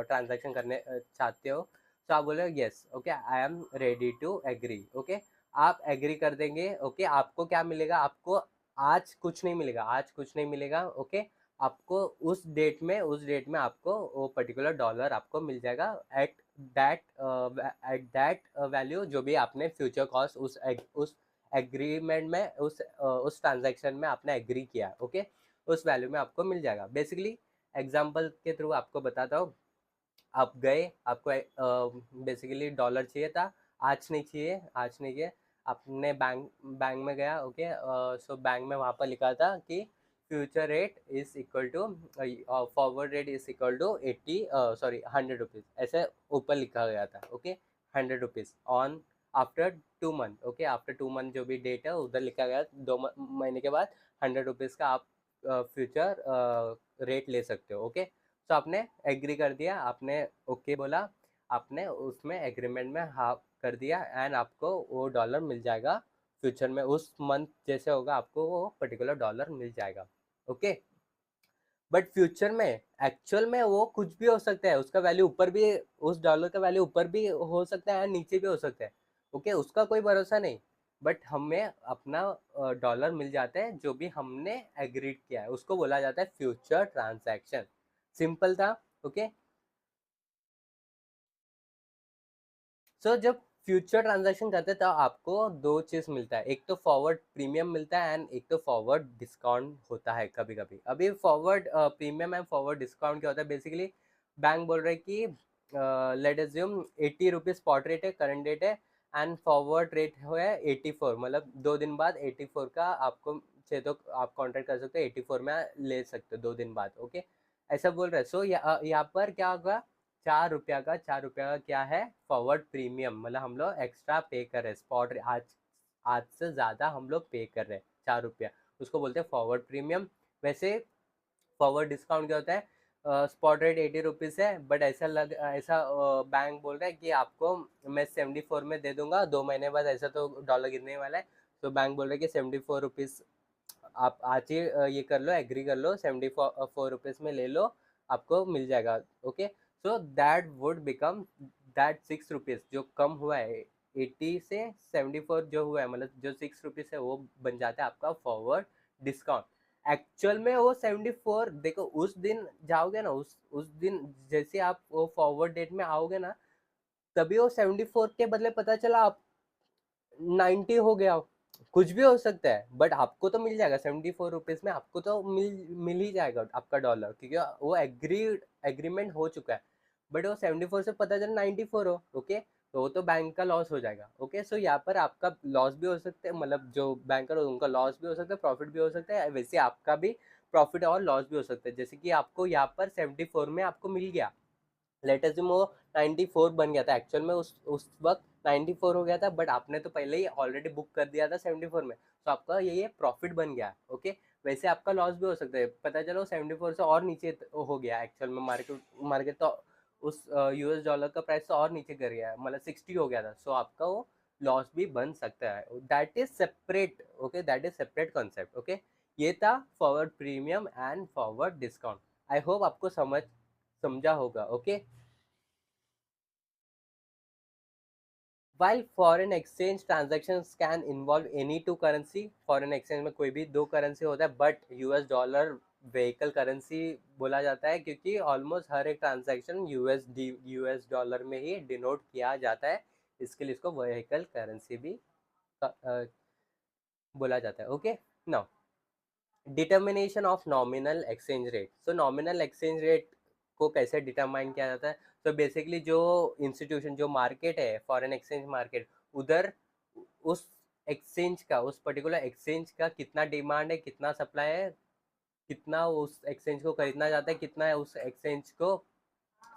ट्रांजैक्शन करने चाहते हो, तो आप बोले yes, okay, I am ready to agree, okay, आप एग्री कर देंगे, ओके। आपको क्या मिलेगा, आपको आज कुछ नहीं मिलेगा, आज कुछ नहीं मिलेगा, ओके। आपको उस डेट में आपको वो पर्टिकुलर डॉलर आपको मिल जाएगा दैट एट दैट वैल्यू, जो भी आपने फ्यूचर कॉस्ट उस एग्रीमेंट में उस ट्रांजैक्शन में आपने एग्री किया, ओके, उस वैल्यू में आपको मिल जाएगा। बेसिकली एग्जांपल के थ्रू आपको बताता हूँ, आप गए, आपको बेसिकली डॉलर चाहिए था, आज नहीं चाहिए, आपने बैंक में गया, ओके। सो बैंक में वहाँ पर लिखा था कि future rate is equal to forward rate is equal to 100 rupees, ऐसे ऊपर लिखा गया था, okay, 100 rupees on after 2 month, okay, after 2 month जो भी डेट है उधर लिखा गया, 2 महीने के बाद 100 रुपीज़ का आप फ्यूचर रेट ले सकते हो, ओके। तो आपने एग्री कर दिया, आपने ओके बोला, आपने उसमें एग्रीमेंट में हाँ कर दिया एंड आपको वो डॉलर मिल जाएगा फ्यूचर में, उस मंथ जैसे होगा आपको वो पर्टिकुलर डॉलर मिल जाएगा, ओके। बट फ्यूचर में एक्चुअल में वो कुछ भी हो सकता है, उसका वैल्यू ऊपर भी, उस डॉलर का वैल्यू ऊपर भी हो सकता है नीचे भी हो सकता है, ओके, उसका कोई भरोसा नहीं। बट हमें अपना डॉलर मिल जाता है जो भी हमने एग्रीड किया है, उसको बोला जाता है फ्यूचर ट्रांजैक्शन। सिंपल था, ओके। सो जब फ्यूचर ट्रांजैक्शन करते हैं तो आपको दो चीज़ मिलता है, एक तो फॉरवर्ड प्रीमियम मिलता है एंड एक तो फॉरवर्ड डिस्काउंट होता है कभी कभी। अभी forward premium and forward discount क्या होता है, बेसिकली बैंक बोल रहे हैं कि late assume 80 rupees spot rate है, करंट डेट है, एंड फॉरवर्ड रेट है 84, मतलब 2 दिन बाद 84 का आपको चाहिए तो आप कॉन्ट्रैक्ट कर सकते हो, 84 में ले सकते हो 2 दिन बाद। ओके, ऐसा बोल रहे हैं। सो यहाँ पर क्या होगा, 4 रुपया का क्या है, फॉरवर्ड प्रीमियम, मतलब हम लोग एक्स्ट्रा पे कर रहे हैं, स्पॉट आज आज से ज़्यादा हम लोग पे कर रहे हैं 4 रुपया, उसको बोलते हैं फॉरवर्ड प्रीमियम। वैसे फॉरवर्ड डिस्काउंट क्या होता है, स्पॉट रेट 80 रुपीज़ है, बट ऐसा बैंक बोल रहा है कि आपको मैं 74 में दे दूंगा 2 महीने बाद, ऐसा तो डॉलर गिरने वाला है। तो बैंक बोल रहा है कि 74 रुपीज़ आप आज ही ये कर लो, एग्री कर लो, 74 रुपीज़ में ले लो, आपको मिल जाएगा। Okay, so that would become that 6 rupees जो कम हुआ है 80 से 74 जो हुआ है, मतलब जो 6 रुपीज़ है वो बन जाता है आपका फॉरवर्ड डिस्काउंट। एक्चुअल में वो 74, देखो उस दिन जाओगे ना, उस दिन जैसे आप वो फॉरवर्ड डेट में आओगे ना, तभी वो 74 के बदले पता चला आप 90 हो गया। कुछ भी हो सकता है, बट आपको तो मिल जाएगा 74 रुपीज़ में, आपको तो मिल ही जाएगा आपका डॉलर, क्योंकि वो एग्रीमेंट हो चुका है। बट वो 74 से पता चला 94 हो, ओके, तो वो तो बैंक का लॉस हो जाएगा। ओके, सो यहाँ पर आपका लॉस भी हो सकता है, मतलब जो बैंकर हो उनका लॉस भी हो सकता है, प्रॉफिट भी हो सकता है, वैसे आपका भी प्रॉफिट और लॉस भी हो सकता है। जैसे कि आपको यहाँ पर 74 में आपको मिल गया, लेट अज्यूम वो 94 बन गया था, एक्चुअल में उस वक्त 94 हो गया था, बट आपने तो पहले ही ऑलरेडी बुक कर दिया था 74 में, तो आपका ये प्रॉफिट बन गया। ओके, वैसे आपका लॉस भी हो सकता है, पता चलो 74 से और नीचे हो गया, एक्चुअल में मार्केट तो उस यूएस डॉलर का प्राइस तो और नीचे कर गया, मतलब 60 हो गया था, सो आपका वो लॉस भी बन सकता है। That is separate, okay, that is separate concept. Okay, ये था forward premium and forward discount. I hope आपको समझा होगा। Okay, While foreign exchange transactions can involve any two currency, foreign exchange में कोई भी दो करेंसी होता है, but US dollar vehicle currency बोला जाता है, क्योंकि ऑलमोस्ट हर एक ट्रांजैक्शन यूएस डॉलर में ही डिनोट किया जाता है, इसके लिए इसको व्हीकल करेंसी भी बोला जाता है। Okay, now determination of nominal exchange rate. So nominal exchange rate को कैसे डिटरमाइन किया जाता है, तो बेसिकली जो इंस्टीट्यूशन, जो मार्केट है फॉरेन एक्सचेंज मार्केट, उधर उस एक्सचेंज का, उस पर्टिकुलर एक्सचेंज का कितना डिमांड है, कितना सप्लाई है, कितना उस एक्सचेंज को खरीदना चाहता है, कितना उस एक्सचेंज को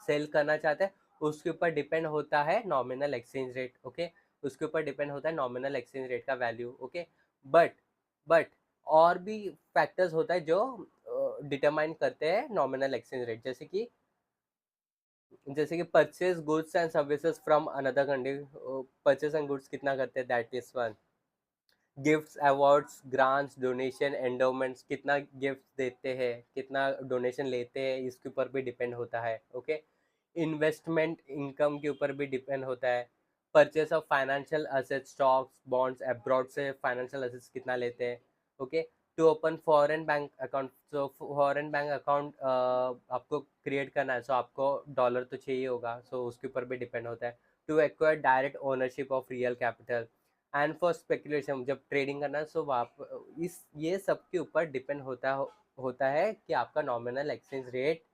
सेल करना चाहता है, उसके ऊपर डिपेंड होता है नॉमिनल एक्सचेंज रेट। ओके, उसके ऊपर डिपेंड होता है नॉमिनल एक्सचेंज रेट का वैल्यू। ओके, बट बट और भी फैक्टर्स होता है जो डिटरमाइन करते हैं नॉमिनल एक्सचेंज रेट, जैसे कि purchase goods and services from another country, purchase and goods कितना करते हैं, that is one. Gifts, awards, grants, donation, endowments, कितना गिफ्ट देते हैं, कितना डोनेशन लेते हैं, इसके ऊपर भी डिपेंड होता है। ओके, इन्वेस्टमेंट इनकम के ऊपर भी डिपेंड होता है। Purchase of financial assets, stocks, bonds, abroad से फाइनेंशियल असेट्स कितना लेते हैं। Okay, to open foreign bank account, so foreign bank account आपको क्रिएट करना है, सो आपको डॉलर तो चाहिए होगा, सो उसके ऊपर भी डिपेंड होता है। To acquire direct ownership of real capital and for speculation, जब ट्रेडिंग करना है, सो इस ये सब के ऊपर डिपेंड होता है कि आपका नॉमिनल एक्सचेंज रेट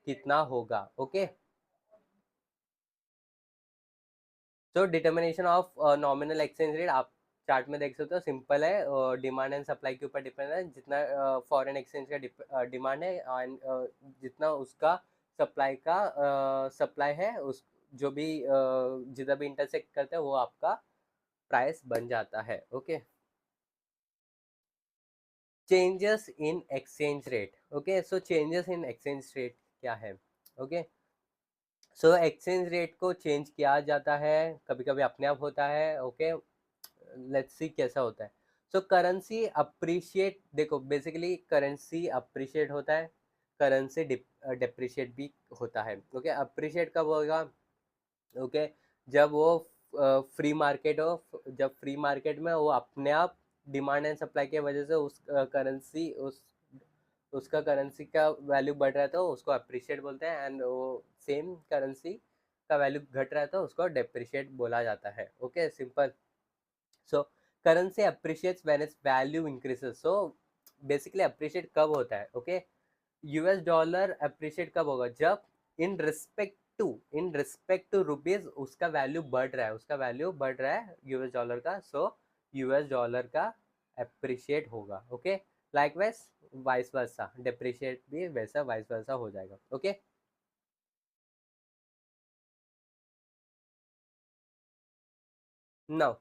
कितना होगा। Okay, so determination of nominal exchange rate आप चार्ट में देख सकते हो, सिंपल है, डिमांड एंड सप्लाई के ऊपर डिपेंड है, जितना फॉरेन एक्सचेंज का डिमांड है एंड जितना उसका सप्लाई है, उस जो भी जितना भी इंटरसेक्ट करते हैं वो आपका प्राइस बन जाता है। Okay, changes in exchange rate. Okay, so changes in exchange rate क्या है। ओके, सो एक्सचेंज रेट को चेंज किया जाता है, कभी कभी अपने आप होता है। ओके, लेट्स सी कैसा होता है। सो करेंसी अप्रिशिएट, देखो बेसिकली करेंसी अप्रिशिएट होता है, करेंसी डिप्रिशिएट भी होता है। ओके, अप्रिशिएट कब होगा, ओके, जब वो फ्री मार्केट हो, जब फ्री मार्केट में वो अपने आप डिमांड एंड सप्लाई की वजह से उस करेंसी उसका करेंसी का वैल्यू बढ़ रहा है तो उसको अप्रिशिएट बोलते हैं, एंड वो सेम करेंसी का वैल्यू घट रहा है तो उसको डेप्रिशिएट बोला जाता है। Okay, simple. So currency appreciates when it's value increases. So basically appreciate कब होता है, ओके, यूएस डॉलर अप्रिशिएट कब होगा, जब इन रिस्पेक्ट टू रुपीज उसका वैल्यू बढ़ रहा है, उसका वैल्यू बढ़ रहा है यूएस डॉलर का, सो यूएस डॉलर का एप्रिशिएट होगा। Okay, like vice versa, depreciate भी वैसा वाइस वर्सा हो जाएगा। Okay, now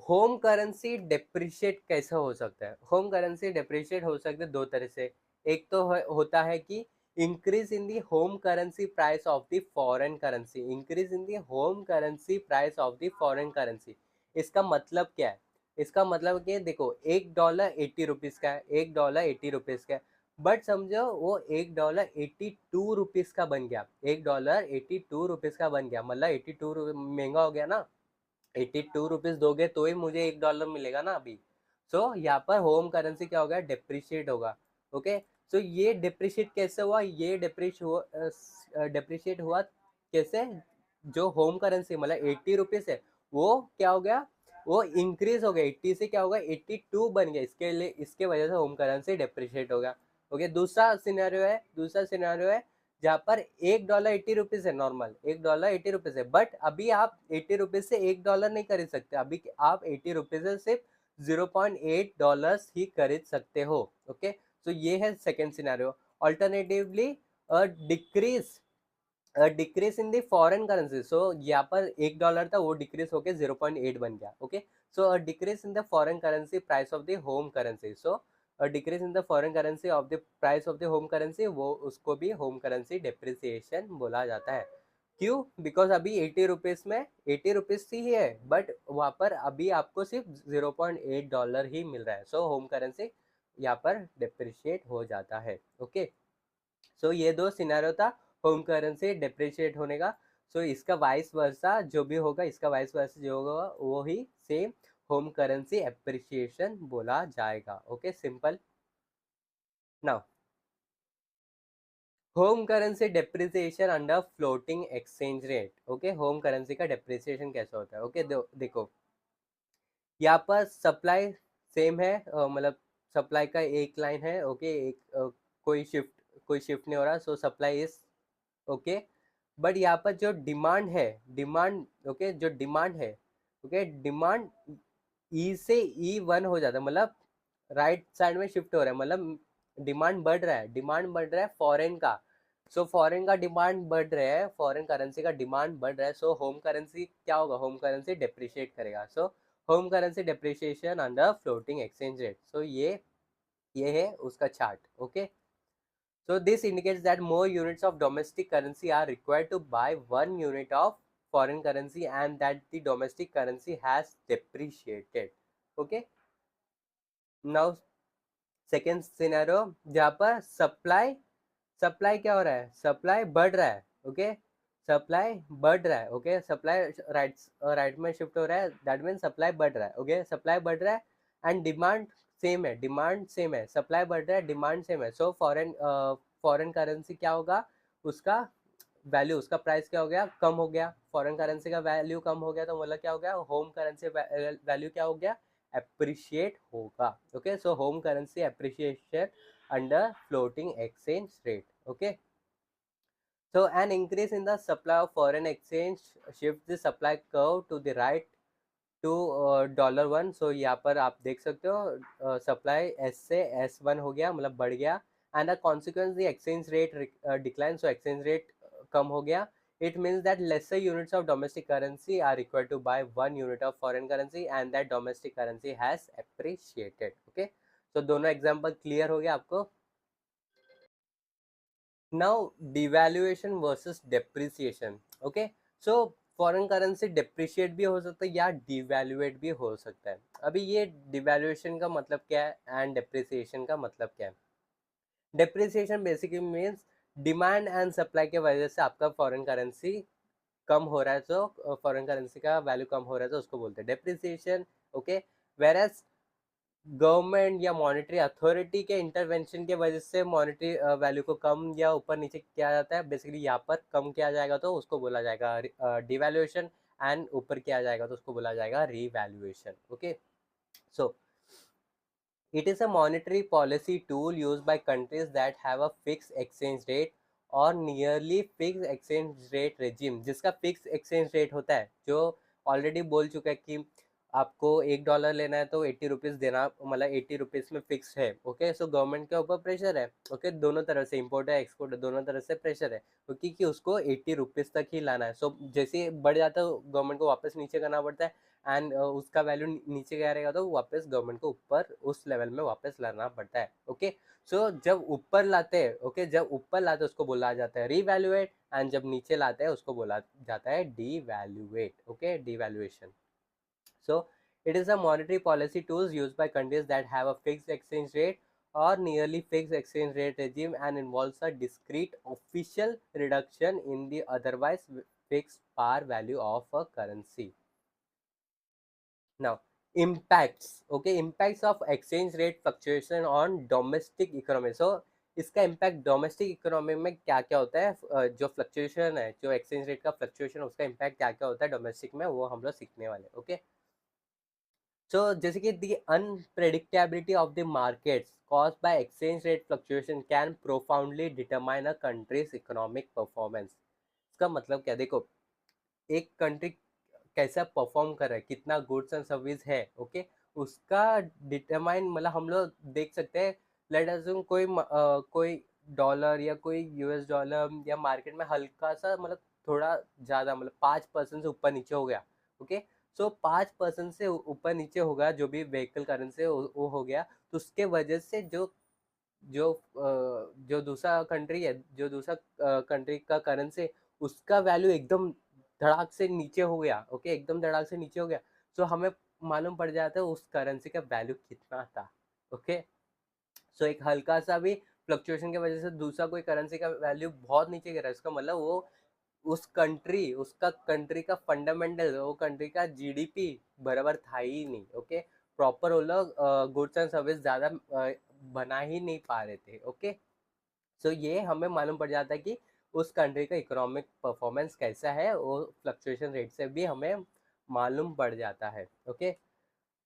home currency depreciate कैसा हो सकता है? होम करेंसी डेप्रिशिएट हो सकता है दो तरह से। एक तो होता है कि increase in the home currency price of the foreign currency, increase in the home currency price of the foreign currency. इसका मतलब क्या है? इसका मतलब कि देखो, $1 80 का है, $1 80 का है, बट समझो वो $1 82 का बन गया, $1 82 का बन गया, मतलब 82 महंगा हो गया ना। 82 रुपीज दोगे तो ही मुझे $1 मिलेगा ना अभी। सो यहाँ पर होम करेंसी क्या होगा? डेप्रिशिएट होगा। ओके, सो ये डेप्रिशिएट कैसे हुआ? ये डेप्रिशिएट हुआ कैसे? जो होम करेंसी मतलब 80 रुपीज है, वो क्या हो गया? वो इंक्रीज हो गया, 80 से क्या होगा? 82 बन गया, इसके लिए इसके वजह से होम करेंसी डेप्रिशिएट होगा। ओके, दूसरा सिनेरियो है जहाँ पर $1 80 है, नॉर्मल $1 80 है, बट अभी आप 80 रुपीज से $1 नहीं खरीद सकते, अभी आप 80 रुपीज से सिर्फ $0.8 ही खरीद सकते हो। ओके, तो ये है second scenario. Alternatively decrease decrease in the foreign currency, so यहाँ पर $1 था, वो डिक्रीज होके 0.8 बन गया। Okay, so decrease in the foreign currency price of the home currency, so decrease in the foreign currency of the price of the home currency, वो उसको भी होम करेंसी डेप्रिसिएशन बोला जाता है। क्यों? बिकॉज अभी 80 रुपीज में 80 रुपीज ही है, बट वहाँ पर अभी आपको सिर्फ $0.8 ही मिल रहा है, सो होम करेंसी यहाँ पर डेप्रिशिएट हो जाता है। ओके, सो ये दो सिनेरियो था होम करेंसी डेप्रिशिएट होने का। सो इसका वाइस वर्सा जो भी होगा, इसका वाइस वर्सा जो होगा वो ही सेम होम करेंसी एप्रिशिएशन बोला जाएगा। Okay, simple. Now home currency depreciation under floating exchange rate. Okay, home currency का डेप्रिसिएशन कैसा होता है? ओके, देखो यहाँ पर सप्लाई सेम है, मतलब सप्लाई का एक लाइन है। ओके, एक कोई शिफ्ट नहीं हो रहा, सो सप्लाई इज ओके। बट यहाँ पर जो डिमांड है, डिमांड ओके, जो डिमांड है, ओके, डिमांड ई से E1 हो जाता है, मतलब राइट साइड में शिफ्ट हो रहा है, मतलब डिमांड बढ़ रहा है, डिमांड बढ़ रहा है फॉरेन का। सो फॉरेन का डिमांड बढ़ रहा है, फॉरेन करेंसी का डिमांड बढ़ रहा है, सो होम करेंसी क्या होगा? होम करेंसी डेप्रिशिएट करेगा। So home currency depreciation under floating exchange rate, so ये है उसका chart. Okay, so this indicates that more units of domestic currency are required to buy 1 unit of foreign currency and that the domestic currency has depreciated. Okay, now second scenario जहाँ पर सप्लाई क्या हो रहा है? सप्लाई बढ़ रहा है। ओके, सप्लाई बढ़ रहा है। ओके, सप्लाई राइट में शिफ्ट हो रहा है, दैट मीन सप्लाई बढ़ रहा है। ओके, सप्लाई बढ़ रहा है एंड डिमांड सेम है, डिमांड सेम है, सप्लाई बढ़ रहा है, डिमांड सेम है। सो फॉरेन करेंसी क्या होगा? उसका वैल्यू, उसका प्राइस क्या हो गया? कम हो गया। फॉरेन करेंसी का वैल्यू कम हो गया, तो मतलब क्या हो गया? होम करेंसी वैल्यू क्या हो गया? एप्रिशिएट होगा। Okay, so home currency appreciation under floating exchange rate. Okay, so an increase in the supply of foreign exchange shifts the supply curve to the right to $1। so यहाँ पर आप देख सकते हो सप्लाई S से S1 हो गया, मतलब बढ़ गया, and the consequence the exchange rate decline, so exchange rate कम हो गया। It means that lesser units of domestic currency are required to buy 1 unit of foreign currency and that domestic currency has appreciated. Okay, so दोनों एग्जाम्पल क्लियर हो गया आपको? Now devaluation versus depreciation. Okay, so foreign currency depreciate भी हो सकता है या डिवैल्यूएट भी हो सकता है। अभी ये डिवैल्यूएशन का मतलब क्या है एंड डिप्रिसिएशन का मतलब क्या है? Depreciation basically means demand and supply के वजह से आपका फॉरेन करेंसी कम हो रहा है, तो फॉरेन करेंसी का वैल्यू कम हो रहा है, तो उसको बोलते हैं डिप्रिसिएशन। ओके, वेरएज गवर्नमेंट या मॉनेटरी अथॉरिटी के इंटरवेंशन के वजह से मॉनेटरी वैल्यू को कम या ऊपर नीचे किया जाता है, बेसिकली यहाँ पर कम किया जाएगा तो उसको बोला जाएगा डिवैल्यूएशन, एंड ऊपर किया जाएगा तो उसको बोला जाएगा revaluation. Okay, so it is a monetary policy tool used by countries that have a fixed exchange rate और nearly fix exchange rate regime, जिसका फिक्स एक्सचेंज रेट होता है, जो ऑलरेडी बोल चुका है कि आपको $1 लेना है तो 80 रुपीज़ देना, मतलब 80 रुपीज़ में फिक्स है। ओके, सो गवर्नमेंट के ऊपर प्रेशर है। ओके, दोनों तरह से, इम्पोर्ट है एक्सपोर्ट है, दोनों तरह से प्रेशर है, क्योंकि कि उसको 80 रुपीज़ तक ही लाना है। सो जैसे ही बढ़ जाता है गवर्नमेंट को वापस नीचे करना पड़ता है, एंड उसका वैल्यू नीचे गया रहेगा तो वापस गवर्नमेंट को ऊपर उस लेवल में वापस लाना पड़ता है। ओके, सो जब ऊपर लाते हैं, ओके, जब ऊपर लाते हैं उसको बोला जाता है रिवैल्यूएट, एंड जब नीचे लाते हैं उसको बोला जाता है डीवैल्यूएट। Okay, devaluation. So it is a monetary policy tools used by countries that have a fixed exchange rate or nearly fixed exchange rate regime and involves a discrete official reduction in the otherwise fixed par value of a currency. Now, impacts. Okay, impacts of exchange rate fluctuation on domestic economy. So इसका इम्पैक्ट डोमेस्टिक इकोनॉमी में क्या क्या होता है, जो फ्लक्चुएशन है, जो एक्सचेंज रेट का फ्लक्चुएशन, उसका इम्पैक्ट क्या क्या होता है डोमेस्टिक में, वो हम लोग सीखने वाले। ओके, so जैसे कि the unpredictability of the markets caused by exchange rate fluctuation can profoundly determine a country's economic performance. इसका मतलब क्या, देखो एक कंट्री कैसा परफॉर्म कर रहा है, कितना गुड्स एंड सर्विस है, ओके, उसका डिटरमाइन, मतलब हम लोग देख सकते हैं। लेट अज्यूम कोई डॉलर या कोई यूएस डॉलर या मार्केट में हल्का सा, मतलब थोड़ा ज़्यादा, मतलब 5% से ऊपर नीचे हो गया। ओके, सो 5% से ऊपर नीचे होगा, जो भी व्हीकल करेंसी वो हो गया, तो उसके वजह से जो जो जो दूसरा कंट्री है, जो दूसरा कंट्री का करेंसी, उसका वैल्यू एकदम धड़ाक से नीचे हो गया। ओके, एकदम धड़ाक से नीचे हो गया, तो हमें मालूम पड़ जाता है उस करेंसी का वैल्यू कितना था। ओके, सो एक हल्का सा भी फ्लक्चुएशन की वजह से दूसरा कोई करेंसी का वैल्यू बहुत नीचे गिरा, इसका मतलब वो उसका कंट्री का फंडामेंटल, वो कंट्री का जीडीपी बराबर था ही नहीं। ओके, प्रॉपर वो लोग गुड्स एंड सर्विस ज़्यादा बना ही नहीं पा रहे थे। ओके, सो ये हमें मालूम पड़ जाता है कि उस कंट्री का इकोनॉमिक परफॉर्मेंस कैसा है, वो फ्लक्चुएशन रेट से भी हमें मालूम पड़ जाता है। Okay,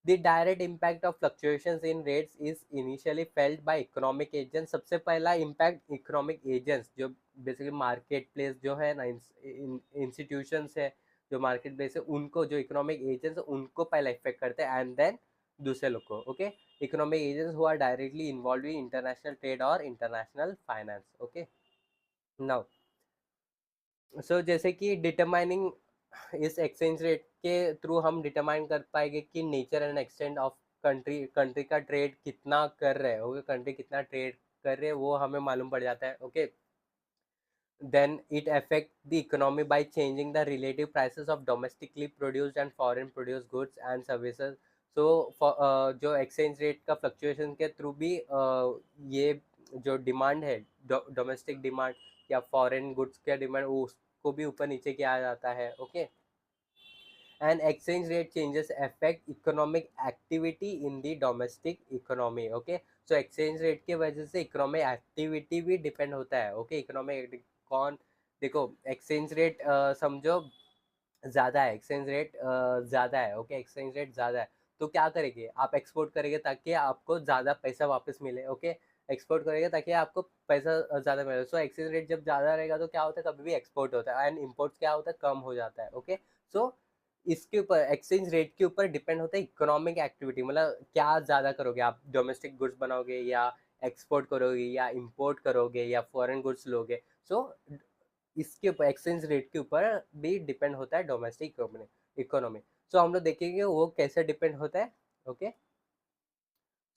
the direct impact of fluctuations in rates is initially felt by economic agents. सबसे पहला इम्पैक्ट इकोनॉमिक एजेंट्स, जो बेसिकली मार्केट प्लेस जो है ना, इंस्टीट्यूशंस है जो मार्केट प्लेस है, उनको, जो इकोनॉमिक एजेंट्स उनको पहला इफेक्ट करते हैं, एंड देन दूसरे लोग को। Okay, economic agents who are directly involved in international trade और international finance. Okay, now so जैसे कि डिटरमाइनिंग इस एक्सचेंज रेट के थ्रू हम डिटरमाइन कर पाएंगे कि nature and extent of country का ट्रेड कितना कर रहे हैं। ओके, कंट्री कितना ट्रेड कर रहे हैं वो हमें मालूम पड़ जाता है। Okay, then it affect the economy by changing the relative prices of domestically produced and foreign produced goods and services. so जो एक्सचेंज रेट का फ्लक्चुएशन के थ्रू भी ये जो डिमांड है, डोमेस्टिक डिमांड या फॉरेन गुड्स का डिमांड, उसको भी ऊपर नीचे किया जाता है। Okay, and exchange rate changes affect economic activity in the domestic economy. Okay, so exchange rate के वजह से economic activity भी depend होता है। okay, economic कौन, देखो एक्सचेंज रेट समझो ज़्यादा है, एक्सचेंज रेट ज़्यादा है। ओके, एक्सचेंज रेट ज़्यादा है तो क्या करेंगे, आप एक्सपोर्ट करेंगे ताकि आपको ज़्यादा पैसा वापस मिले। ओके, एक्सपोर्ट करेंगे ताकि आपको पैसा ज़्यादा मिले। सो एक्सचेंज रेट जब ज़्यादा रहेगा तो क्या होता है, कभी भी एक्सपोर्ट होता है, एंड इम्पोर्ट क्या होता है, कम हो जाता है। ओके, सो इसके ऊपर, एक्सचेंज रेट के ऊपर डिपेंड होता है इकोनॉमिक एक्टिविटी, मतलब क्या ज़्यादा करोगे आप, डोमेस्टिक गुड्स बनाओगे या एक्सपोर्ट करोगे या इंपोर्ट करोगे या फॉरेन गुड्स लोगे। सो इसके ऊपर, एक्सचेंज रेट के ऊपर भी डिपेंड होता है डोमेस्टिक इकोनॉमी। सो हम लोग देखेंगे वो कैसे डिपेंड होता है। Okay,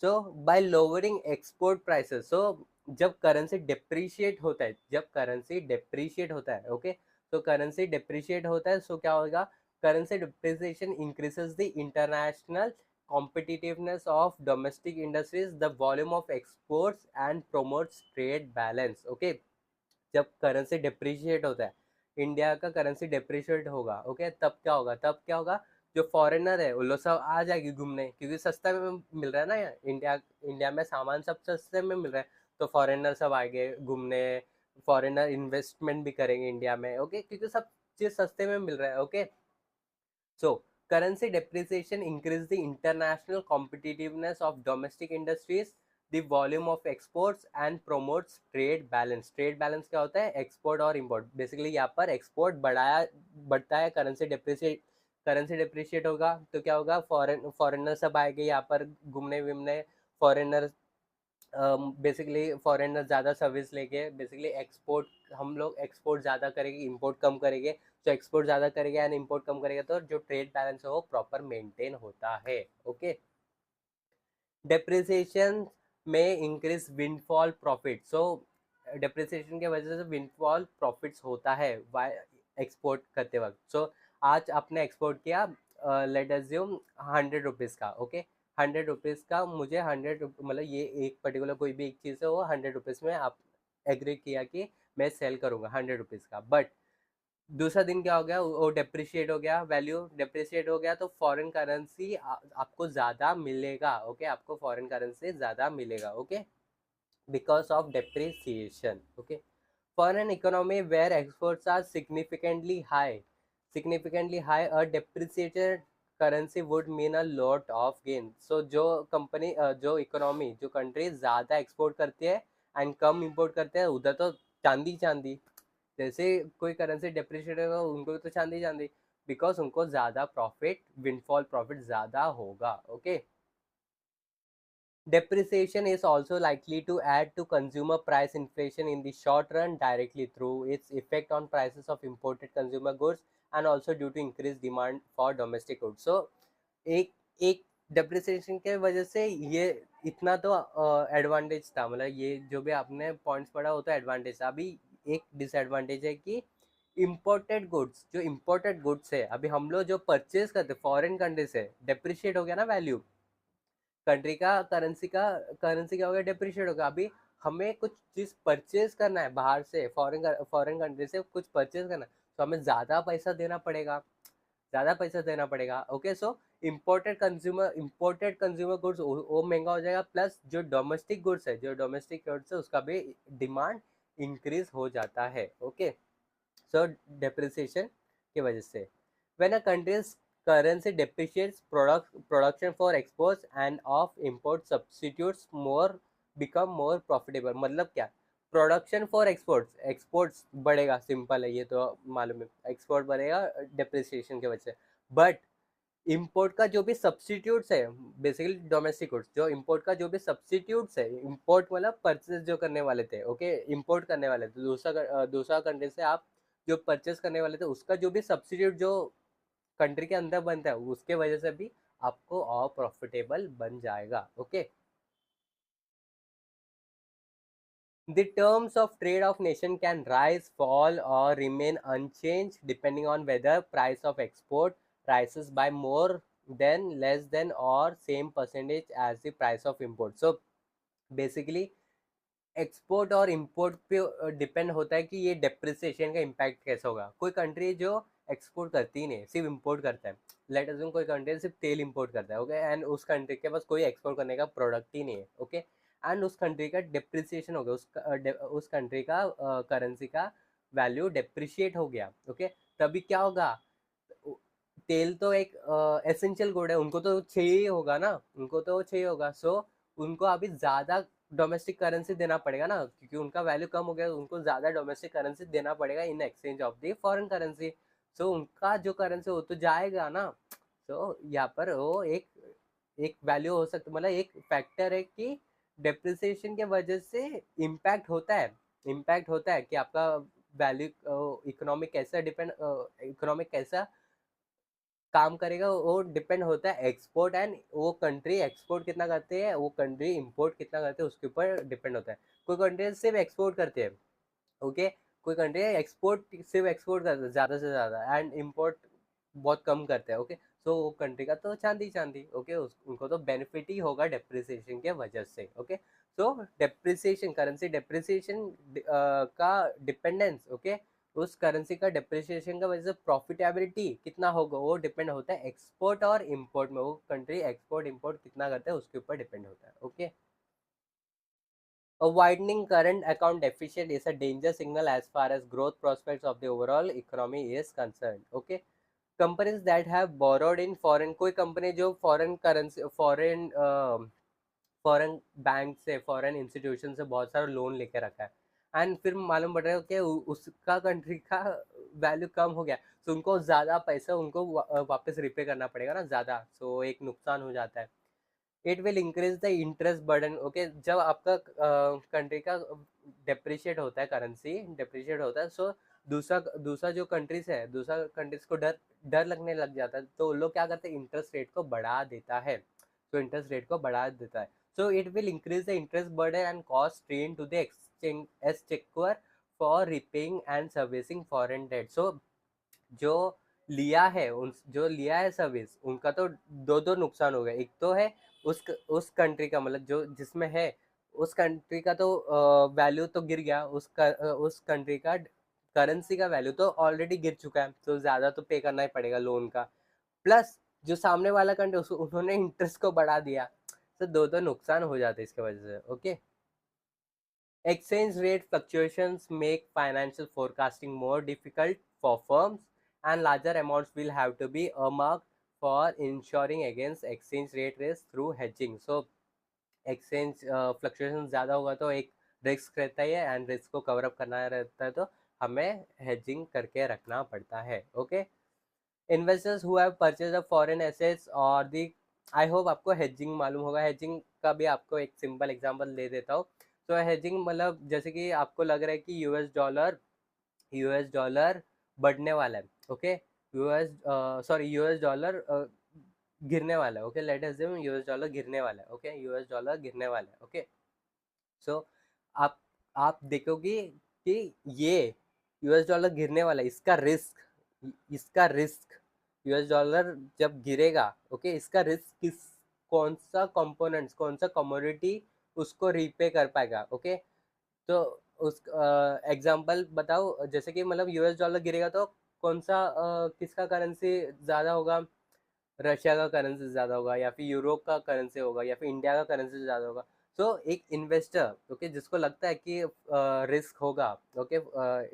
so by lowering export prices, so जब करेंसी डिप्रिशिएट होता है, जब करेंसी डिप्रिशिएट होता है, ओके, तो करेंसी डिप्रिशिएट होता है, सो क्या होगा, currency depreciation increases the international competitiveness of domestic industries, the volume of exports and promotes trade balance. okay, जब करेंसी डिप्रिशिएट होता है, इंडिया का करेंसी डिप्रिशिएट होगा। ओके, तब क्या होगा, तब क्या होगा, जो फॉरेनर है वो लोग सब आ जाएगी घूमने, क्योंकि सस्ता में मिल रहा है ना, इंडिया इंडिया में सामान सब सस्ते में मिल रहा है, तो फॉरेनर सब आएंगे घूमने, फॉरेनर इन्वेस्टमेंट भी करेंगे इंडिया में। ओके, क्योंकि सब चीज़ सस्ते में मिल रहा है। Okay, so, currency depreciation increase the international competitiveness of domestic industries. The volume of exports and promotes trade balance. Trade balance क्या होता है? एक्सपोर्ट और इम्पोर्ट। बेसिकली यहाँ पर एक्सपोर्ट बढ़ता है, करेंसी डिप्रिशिएट होगा तो क्या होगा? फॉरेनर सब आएंगे यहाँ पर घूमने विमने। फॉरेनर बेसिकली फॉरेनर ज़्यादा सर्विस लेके बेसिकली एक्सपोर्ट, हम लोग एक्सपोर्ट ज़्यादा करेंगे, इंपोर्ट कम करेंगे। तो एक्सपोर्ट ज़्यादा करेंगे एंड इंपोर्ट कम करेगा तो जो ट्रेड बैलेंस है वो प्रॉपर मेंटेन होता है। ओके। डेप्रिसिएशन में इंक्रीज विंडफॉल प्रॉफिट। सो डेप्रिसिएशन के वजह से विंडफॉल प्रॉफिट्स होता है एक्सपोर्ट करते वक्त। सो आज आपने एक्सपोर्ट किया, लेट अज्यूम 100 रुपीज़ का। ओके, 100 रुपीज़ का मुझे 100 मतलब ये एक पर्टिकुलर कोई भी एक चीज़ है वो 100 रुपीज़ में आप एग्री किया कि मैं सेल करूँगा 100 रुपीज़ का। बट दूसरा दिन क्या हो गया? वो डेप्रिशिएट हो गया, वैल्यू डेप्रिशिएट हो गया तो फॉरेन करेंसी आपको ज़्यादा मिलेगा। ओके, आपको फॉरेन करेंसी ज़्यादा मिलेगा। Okay, because of depreciation. Okay, for an economy where exports are significantly high a depreciated currency would mean a lot of gain. So जो कंपनी जो इकोनॉमी जो कंट्री ज़्यादा एक्सपोर्ट करती है एंड कम इंपोर्ट करते हैं, उधर तो चांदी चांदी। जैसे कोई करेंसी डेप्रिशिएट होगा उनको तो चांदी चांदी, बिकॉज उनको ज़्यादा प्रॉफिट, विंडफॉल प्रॉफिट ज़्यादा होगा। Okay. Depreciation is also likely to add to consumer price inflation in the short run directly through its effect on prices of imported consumer goods and also due to increased demand for domestic goods. So एक एक डेप्रिसिएशन के वजह से ये इतना तो एडवांटेज था, मतलब ये जो भी आपने पॉइंट्स पढ़ा वो तो एडवांटेज था। अभी एक डिसएडवांटेज है कि इम्पोर्टेड गुड्स, जो इम्पोर्टेड गुड्स है अभी हम लोग जो परचेज करते फॉरेन कंट्री से, डेप्रिशिएट हो गया ना वैल्यू कंट्री का, करेंसी क्या हो गया? डेप्रिशिएट होगा। अभी हमें कुछ चीज़ परचेज करना है बाहर से, फॉरेन कंट्री से कुछ परचेज करना है तो हमें ज़्यादा पैसा देना पड़ेगा, ज़्यादा पैसा देना पड़ेगा। ओके, सो इम्पोर्टेड कंज्यूमर गुड्स वो महंगा हो जाएगा, प्लस जो डोमेस्टिक गुड्स है उसका भी डिमांड इंक्रीज हो जाता है। ओके, सो डेप्रिसिएशन की वजह से when a country's currency depreciates, production for exports and of import substitutes more become more profitable। मतलब क्या? प्रोडक्शन फॉर एक्सपोर्ट्स बढ़ेगा, सिंपल है ये तो मालूम है, एक्सपोर्ट बढ़ेगा डेप्रिसिएशन की वजह से। बट इंपोर्ट का जो भी सब्सटीट्यूट्स है, बेसिकली डोमेस्टिक गुड्स, जो इंपोर्ट का जो भी सब्सटीट्यूट्स है, इंपोर्ट मतलब परचेज जो करने वाले थे, ओके, इंपोर्ट करने वाले थे दूसरा कंट्री से आप जो परचेस करने वाले थे उसका जो भी सब्सटीट्यूट जो कंट्री के अंदर बनता है उसके वजह से भी आपको और प्रॉफिटेबल बन जाएगा। Okay. The terms of trade of nation can rise, fall or remain unchanged depending on whether price of export rises by more than, less than or same percentage as the price of import। So basically export और इंपोर्ट पे डिपेंड होता है कि ये डेप्रिसिएशन का इम्पैक्ट कैसा होगा। कोई कंट्री जो एक्सपोर्ट करती ही नहीं, सिर्फ इंपोर्ट करता है, लेट अज्यूम कोई कंट्री सिर्फ तेल इंपोर्ट करता है, ओके, एंड उस कंट्री के पास कोई एक्सपोर्ट करने का प्रोडक्ट ही नहीं है, ओके, एंड उस कंट्री का डेप्रिसिएशन हो गया, उस कंट्री का करेंसी का वैल्यू डेप्रिशिएट हो गया, ओके, तभी क्या होगा? तेल तो एक एसेंशियल गुड है, उनको तो चाहिए होगा ना, उनको तो चाहिए होगा। सो उनको अभी ज़्यादा डोमेस्टिक करेंसी देना पड़ेगा ना, क्योंकि उनका वैल्यू कम हो गया, उनको ज़्यादा डोमेस्टिक करेंसी देना पड़ेगा in exchange of the foreign currency. So उनका जो करेंसी वो तो जाएगा ना। सो यहाँ पर वो एक एक वैल्यू हो सकता, मतलब एक फैक्टर है कि डेप्रिसिएशन के वजह से इम्पैक्ट होता है कि आपका वैल्यू, इकोनॉमिक कैसा काम करेगा, वो डिपेंड होता है एक्सपोर्ट एंड वो कंट्री एक्सपोर्ट कितना करते हैं, वो कंट्री इंपोर्ट कितना करते हैं, उसके ऊपर डिपेंड होता है। कोई कंट्री सिर्फ एक्सपोर्ट करते हैं, ओके, कोई कंट्री सिर्फ एक्सपोर्ट करते हैं ज़्यादा से ज़्यादा एंड इम्पोर्ट बहुत कम करते हैं, ओके, सो वो कंट्री का तो चांदी चांदी, ओके, उनको तो बेनिफिट ही होगा डेप्रिसिएशन के वजह से। ओके, सो डेप्रिसिएशन, करेंसी डेप्रिसिएशन का डिपेंडेंस, ओके, उस करेंसी का डेप्रिसिएशन का वजह से प्रॉफिटेबिलिटी कितना होगा वो डिपेंड होता है एक्सपोर्ट और इंपोर्ट में, वो कंट्री एक्सपोर्ट इंपोर्ट कितना करता है उसके ऊपर डिपेंड होता है। Okay, a widening current account deficit is a danger signal as far as growth prospects of the overall economy is concerned। okay, companies that have borrowed in foreign, कोई कंपनी जो फॉरेन करेंसी, फॉरेन बैंक से, फॉरेन इंस्टीट्यूशन से बहुत सारा लोन लेके रखा है, एंड फिर मालूम पड़ रहा है कि उसका कंट्री का वैल्यू कम हो गया, तो उनको ज़्यादा पैसा उनको वापस रिपे करना पड़ेगा ना ज़्यादा, सो एक नुकसान हो जाता है। It will increase the interest burden. Okay, जब आपका कंट्री का डेप्रिशिएट होता है, करेंसी डेप्रिशिएट होता है, सो दूसरा दूसरा जो कंट्रीज है, दूसरा कंट्रीज को डर डर लगने लग जाता है, तो लोग क्या करते हैं, इंटरेस्ट रेट को बढ़ा देता है, तो इंटरेस्ट रेट को बढ़ा देता है, so it will increase the interest burden and cost strain to the exchequer for repaying and servicing foreign debt. So जो जो लिया है सर्विस, उनका तो दो दो नुकसान हो गया। एक तो है उस कंट्री का, मतलब जो जिसमें है उस कंट्री का तो वैल्यू तो गिर गया, उस कंट्री का करेंसी का वैल्यू तो ऑलरेडी गिर चुका है, तो ज़्यादा तो पे करना ही पड़ेगा लोन का, प्लस जो सामने वाला कंट्री उन्होंने इंटरेस्ट को बढ़ा दिया, तो दो दो नुकसान हो जाते हैं इसके वजह से। Okay, exchange rate fluctuations make financial forecasting more difficult for firms, and larger amounts will have to be earmarked for ensuring against exchange rate risk through hedging. So exchange fluctuation ज़्यादा होगा तो एक रिस्क रहता है, एंड रिस्क को कवर अप करना रहता है, तो हमें हेजिंग करके रखना पड़ता है। Okay, investors who have purchase of foreign assets और दी, आई होप आपको हेजिंग मालूम होगा। हेजिंग का भी आपको एक सिंपल एग्जांपल दे देता हूँ। तो हेजिंग मतलब जैसे कि आपको लग रहा है कि यूएस डॉलर बढ़ने वाला है। ओके, यूएस डॉलर गिरने वाला है। Okay, let us assume US dollar गिरने वाला है। ओके, यूएस डॉलर गिरने वाला है। ओके, सो आप आप देखोगे कि ये यूएस डॉलर गिरने वाला है, इसका रिस्क यूएस डॉलर जब गिरेगा, ओके, इसका रिस्क कौन सा कंपोनेंट्स, कौन सा कमोडिटी उसको रीपे कर पाएगा। ओके, तो उस एग्जांपल बताओ, जैसे कि मतलब यूएस डॉलर गिरेगा तो कौन सा किसका करेंसी ज़्यादा होगा, रशिया का करेंसी ज़्यादा होगा, या फिर यूरोप का करेंसी होगा, या फिर इंडिया का करेंसी ज़्यादा होगा। तो एक इन्वेस्टर, ओके, जिसको लगता है कि रिस्क होगा, ओके,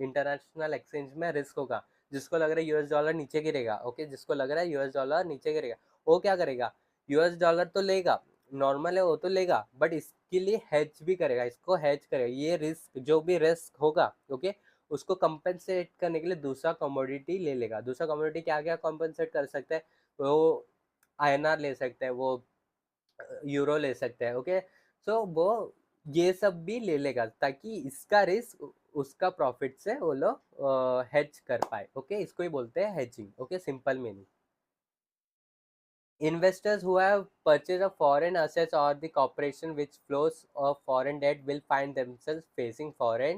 इंटरनेशनल एक्सचेंज में रिस्क होगा, जिसको लग रहा है यूएस डॉलर नीचे गिरेगा, ओके, जिसको लग रहा है यूएस डॉलर नीचे गिरेगा, वो क्या करेगा, यूएस डॉलर तो लेगा, नॉर्मल है वो तो लेगा, बट इसके लिए हेज भी करेगा, इसको हेज करेगा, ये रिस्क जो भी रिस्क होगा, ओके, उसको कंपेंसेट करने के लिए दूसरा कमोडिटी ले लेगा। दूसरा कमोडिटी क्या क्या कंपेंसेट कर सकता है, वो आईएनआर ले सकते हैं, वो यूरो ले सकते हैं। ओके, सो वो ये सब भी ले लेगा, ताकि इसका रिस्क उसका प्रॉफिट से वो लोग हेज कर पाए। ओके, इसको ही बोलते हैं hedging. Okay, simple meaning. Investors who have purchased a foreign assets or the corporation which flows of foreign debt will find themselves facing foreign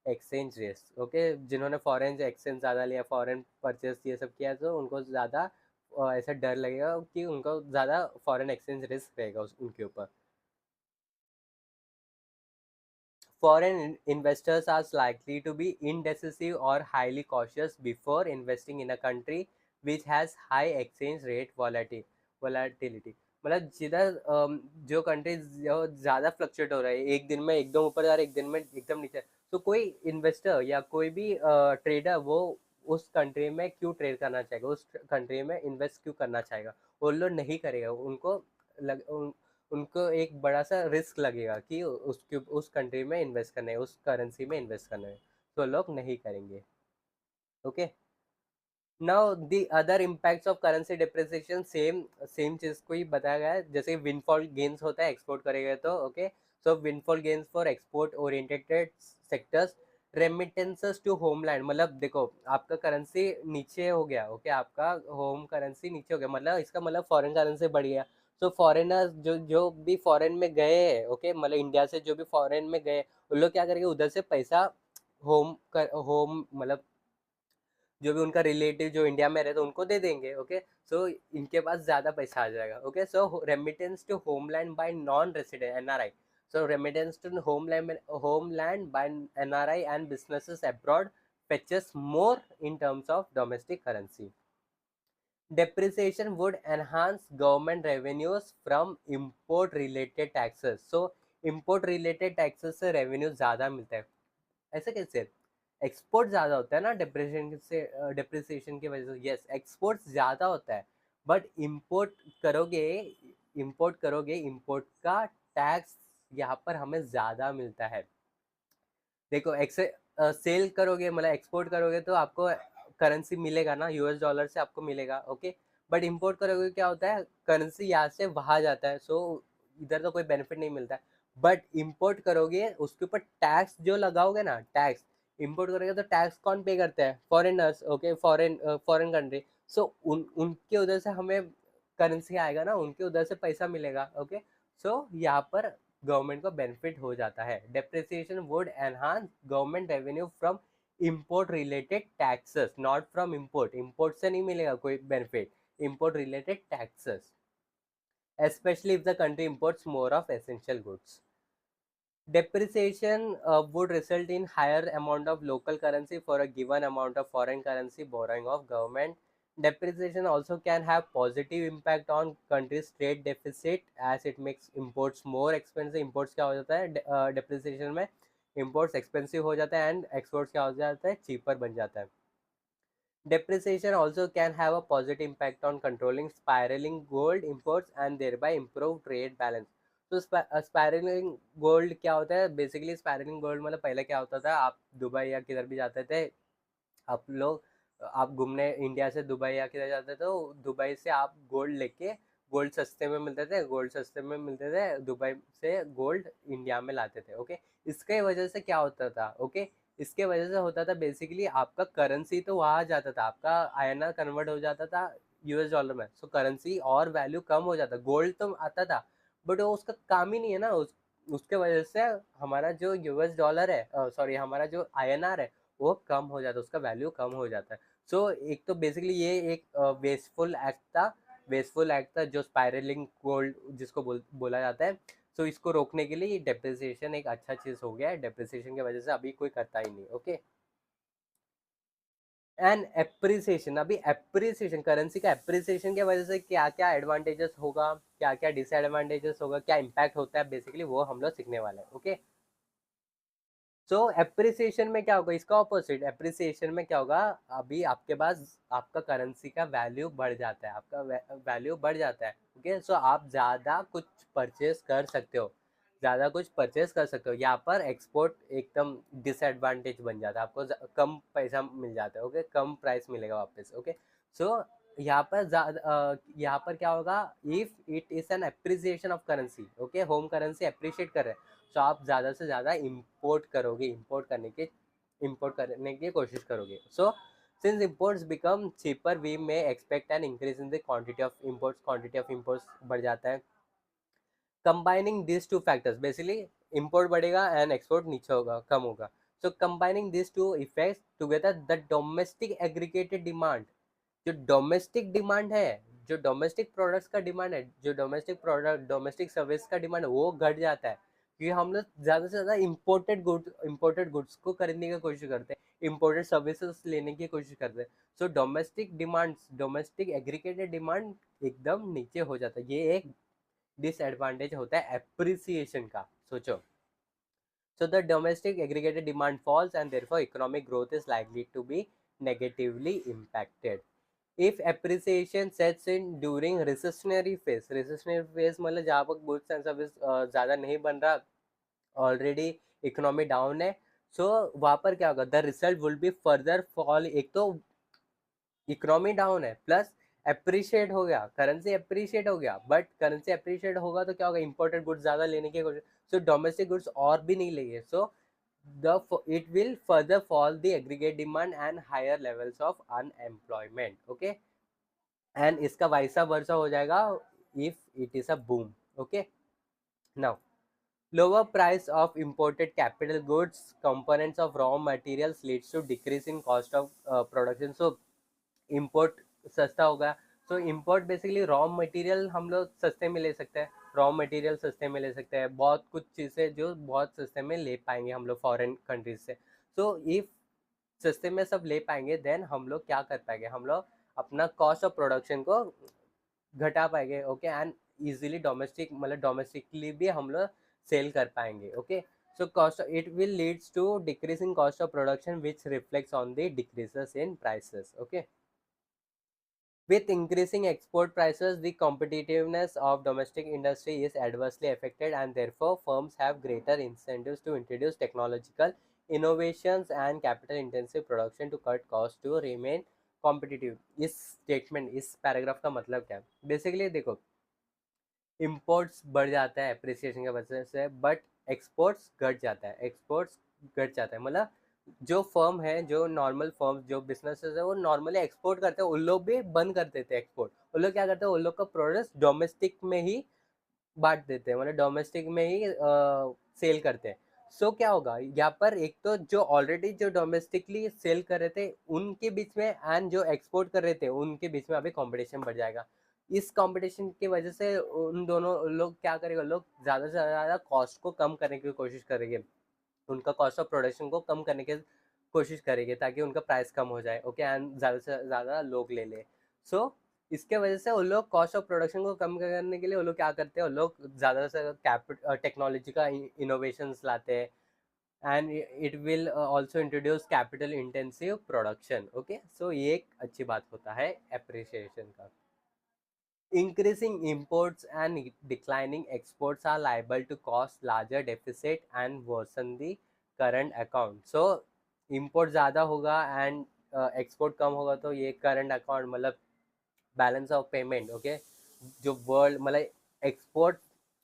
exchange risk. Okay, जिन्होंने foreign exchange ज़्यादा लिया, foreign purchase ये सब किया, तो उनको ज़्यादा ऐसा डर लगेगा कि उनको ज़्यादा foreign exchange risk रहेगा उनके ऊपर। Foreign investors are likely to be indecisive or highly cautious before investing in a country which has high exchange rate volatility। मतलब जिधर जो कंट्री जो ज़्यादा फ्लक्चुएट हो रहा है, एक दिन में एकदम ऊपर जा रहा है, एक दिन में एकदम नीचे, तो कोई इन्वेस्टर या कोई भी ट्रेडर वो उस कंट्री में क्यों ट्रेड करना चाहेगा, उस कंट्री में इन्वेस्ट क्यों करना चाहेगा, वो लोग नहीं करेगा। उनको एक बड़ा सा रिस्क लगेगा कि उस कंट्री में इन्वेस्ट करना है, उस करेंसी में इन्वेस्ट करना है, तो लोग नहीं करेंगे। Okay, now the other impacts of currency depreciation, same चीज को ही बताया गया है। जैसे विंडफॉल गेन्स होता है एक्सपोर्ट करेगा तो, okay, so windfall gains for export oriented sectors, remittances to homeland. मतलब देखो, आपका करेंसी नीचे हो गया, ओके, आपका होम करेंसी नीचे हो गया, मतलब इसका मतलब फॉरेन करेंसी बढ़ गया। तो फॉरेनर्स जो जो भी फॉरेन में गए, ओके, मतलब इंडिया से जो भी फॉरेन में गए, उन लोग क्या करेंगे, उधर से पैसा होम मतलब जो भी उनका रिलेटिव जो इंडिया में रहते उनको दे देंगे। ओके, सो इनके पास ज़्यादा पैसा आ जाएगा। Okay, so remittance to homeland by non resident NRI, so remittance to homeland by NRI and businesses abroad fetches more in terms of domestic currency. Depreciation would enhance government revenues from import related taxes. So import related taxes से revenue ज़्यादा मिलता है। ऐसे कैसे, एक्सपोर्ट ज़्यादा होता है ना डिप्रिसिएशन की वजह से। यस, एक्सपोर्ट ज़्यादा होता है, बट इम्पोर्ट करोगे, इम्पोर्ट का टैक्स यहाँ पर हमें ज़्यादा मिलता है। देखो सेल करोगे मतलब एक्सपोर्ट करोगे तो आपको करेंसी मिलेगा ना, यूएस डॉलर से आपको मिलेगा, ओके। बट इंपोर्ट करोगे क्या होता है, करेंसी यहाँ से वहाँ जाता है, सो इधर तो कोई बेनिफिट नहीं मिलता है। बट इंपोर्ट करोगे उसके ऊपर टैक्स जो लगाओगे ना, टैक्स इंपोर्ट करोगे तो टैक्स कौन पे करते हैं, फॉरेनर्स, ओके, फॉरेन कंट्री। सो उनके उधर से हमें करेंसी आएगा ना, उनके उधर से पैसा मिलेगा, ओके। सो यहाँ पर गवर्नमेंट को बेनिफिट हो जाता है। Depreciation would enhance government revenue from import related taxes, not from import, import से नहीं मिलेगा कोई benefit, import related taxes, especially if the country imports more of essential goods. Depreciation would result in higher amount of local currency for a given amount of foreign currency borrowing of government. Depreciation also can have positive impact on country's trade deficit as it makes imports more expensive. Imports क्या हो जाता है depreciation में, imports expensive हो जाता है and exports क्या हो जाता है, cheaper बन जाता है. Depreciation also can have a positive impact on controlling spiraling gold imports and thereby improve trade balance. तो स्पायरलिंग गोल्ड क्या होता है, बेसिकली स्पायरलिंग गोल्ड मतलब पहले क्या होता था, आप दुबई या किधर भी जाते थे, आप लोग, आप घूमने इंडिया से दुबई या किधर जाते थे तो दुबई से आप गोल्ड लेके, गोल्ड सस्ते में मिलते थे, गोल्ड सस्ते में मिलते थे, दुबई से गोल्ड इंडिया में लाते थे, ओके। इसके वजह से क्या होता था, ओके, इसके वजह से होता था बेसिकली आपका करेंसी तो वहाँ जाता था, आपका आईएनआर कन्वर्ट हो जाता था यूएस डॉलर में, सो करेंसी और वैल्यू कम हो जाता, गोल्ड तो आता था बट वो उसका काम ही नहीं है ना, उसके वजह से हमारा जो यूएस डॉलर है, सॉरी, हमारा जो आईएनआर है वो कम हो जाता है, उसका वैल्यू कम हो जाता है। सो एक तो बेसिकली ये एक वेस्टफुल एक्ट था, वेस्टफुल एक्ट था जो स्पायरलिंग गोल्ड जिसको बोला जाता है। सो इसको रोकने के लिए डेप्रिसिएशन एक अच्छा चीज़ हो गया है, डेप्रिसिएशन की वजह से अभी कोई करता ही नहीं, ओके। एंड एप्रिसिएशन, अभी एप्रिसिएशन, करेंसी का एप्रिसिएशन की वजह से क्या क्या एडवांटेजेस होगा, क्या क्या डिसएडवांटेजेस होगा, क्या इम्पैक्ट होता है, बेसिकली वो हम लोग सीखने वाले हैं, ओके। सो एप्रिसिएशन में क्या होगा, इसका ऑपोजिट, एप्रिसिएशन में क्या होगा, अभी आपके पास आपका करेंसी का वैल्यू बढ़ जाता है, आपका वैल्यू बढ़ जाता है, ओके। सो आप ज़्यादा कुछ परचेज कर सकते हो, ज़्यादा कुछ परचेज कर सकते हो, यहाँ पर एक्सपोर्ट एकदम डिसएडवांटेज बन जाता है, आपको कम पैसा मिल जाता है, ओके, कम प्राइस मिलेगा वापस, ओके। सो यहाँ पर यहाँ पर क्या होगा, if it is an appreciation of currency, okay, home currency appreciate कर रहे हैं, तो आप ज़्यादा से ज़्यादा इंपोर्ट करोगे, इंपोर्ट करने की कोशिश करोगे। So since imports become cheaper we may expect an increase in the quantity of imports बढ़ जाता है। Combining this two factors, basically import बढ़ेगा एंड एक्सपोर्ट नीचे होगा, कम होगा। So combining this two effects together the domestic aggregated demand, जो डोमेस्टिक डिमांड है, जो डोमेस्टिक प्रोडक्ट्स का डिमांड है, जो डोमेस्टिक प्रोडक्ट डोमेस्टिक सर्विस का डिमांड है वो घट जाता है, क्योंकि हम लोग ज़्यादा से ज़्यादा इम्पोर्टेड गुड्स को खरीदने की कोशिश करते हैं, इम्पोर्टेड सर्विसेज लेने की कोशिश करते हैं। सो डोमेस्टिक एग्रीगेटेड डिमांड एकदम नीचे हो जाता है, ये एक डिसएडवांटेज होता है एप्रिसिएशन का, सोचो। So the domestic aggregated demand falls and therefore economic growth is likely to be negatively impacted. If appreciation sets in during recessionary phase मतलब जहाँ पर goods and service ज़्यादा नहीं बन रहा, ऑलरेडी इकोनॉमी डाउन है, सो वहाँ पर क्या होगा, the result will be further fall, एक तो इकोनॉमी डाउन है प्लस अप्रिशिएट हो गया, करेंसी अप्रिशिएट हो गया, बट करेंसी अप्रिशिएट होगा तो क्या होगा, इंपोर्टेड गुड्स ज़्यादा लेने की कोशिश, सो डोमेस्टिक गुड्स और भी नहीं लेंगे, सो the it will further fall the aggregate demand and higher levels of unemployment, okay, and इसका वैसा वर्सा हो जाएगा if it is a boom, okay. Now lower price of imported capital goods components of raw materials leads to decrease in cost of production, so import सस्ता होगा, सो इम्पोर्ट बेसिकली रॉ मटेरियल हम लोग सस्ते में ले सकते हैं, रॉ मटेरियल सस्ते में ले सकते हैं, बहुत कुछ चीज़ें जो बहुत सस्ते में ले पाएंगे हम लोग फॉरेन कंट्रीज से। सो इफ सस्ते में सब ले पाएंगे देन हम लोग क्या कर पाएंगे, हम लोग अपना कॉस्ट ऑफ प्रोडक्शन को घटा पाएंगे, ओके, एंड इजीली डोमेस्टिक मतलब डोमेस्टिकली भी हम लोग सेल कर पाएंगे, okay. So cost it will leads to decrease in cost of production which reflects on the decreases in prices, okay. With increasing export prices, the competitiveness of domestic industry is adversely affected, and therefore firms have greater incentives to introduce technological innovations and capital intensive production to cut costs to remain competitive. इस स्टेटमेंट इस पैराग्राफ का मतलब क्या है? बेसिकली देखो, इम्पोर्ट्स बढ़ जाता है एप्रिसिएशन की वजह से, बट एक्सपोर्ट्स घट जाता है, एक्सपोर्ट्स घट जाता है। मतलब जो फर्म है, जो नॉर्मल फर्म, जो बिजनेसेस है, वो नॉर्मली एक्सपोर्ट करते हैं, उन लोग भी बंद कर देते हैं एक्सपोर्ट। उन लोग क्या करते हैं, उन लोग का प्रोडक्ट डोमेस्टिक में ही बांट देते हैं, मतलब डोमेस्टिक में ही सेल करते हैं। सो क्या होगा यहाँ पर, एक तो जो ऑलरेडी जो डोमेस्टिकली सेल कर रहे थे उनके बीच में, एंड जो एक्सपोर्ट कर रहे थे उनके बीच में अभी कंपटीशन बढ़ जाएगा। इस कंपटीशन की वजह से उन दोनों लोग क्या करेंगे, लोग ज़्यादा से ज़्यादा कॉस्ट को कम करने की कोशिश करेंगे, उनका कॉस्ट ऑफ प्रोडक्शन को कम करने की कोशिश करेंगे ताकि उनका प्राइस कम हो जाए, ओके, एंड ज़्यादा से ज़्यादा लोग ले ले। सो इसके वजह से उन लोग कॉस्ट ऑफ प्रोडक्शन को कम करने के लिए, वो लोग क्या करते हैं, उन लोग ज़्यादा से टेक्नोलॉजी का इनोवेशंस लाते हैं, and it will also introduce capital intensive production, okay. So ये एक अच्छी बात होता है एप्रिसिएशन का। Increasing imports and declining exports are liable to cause larger deficit and worsen the current account. So import ज़्यादा होगा and export कम होगा, तो ये current account मतलब बैलेंस ऑफ पेमेंट, ओके, जो वर्ल्ड मतलब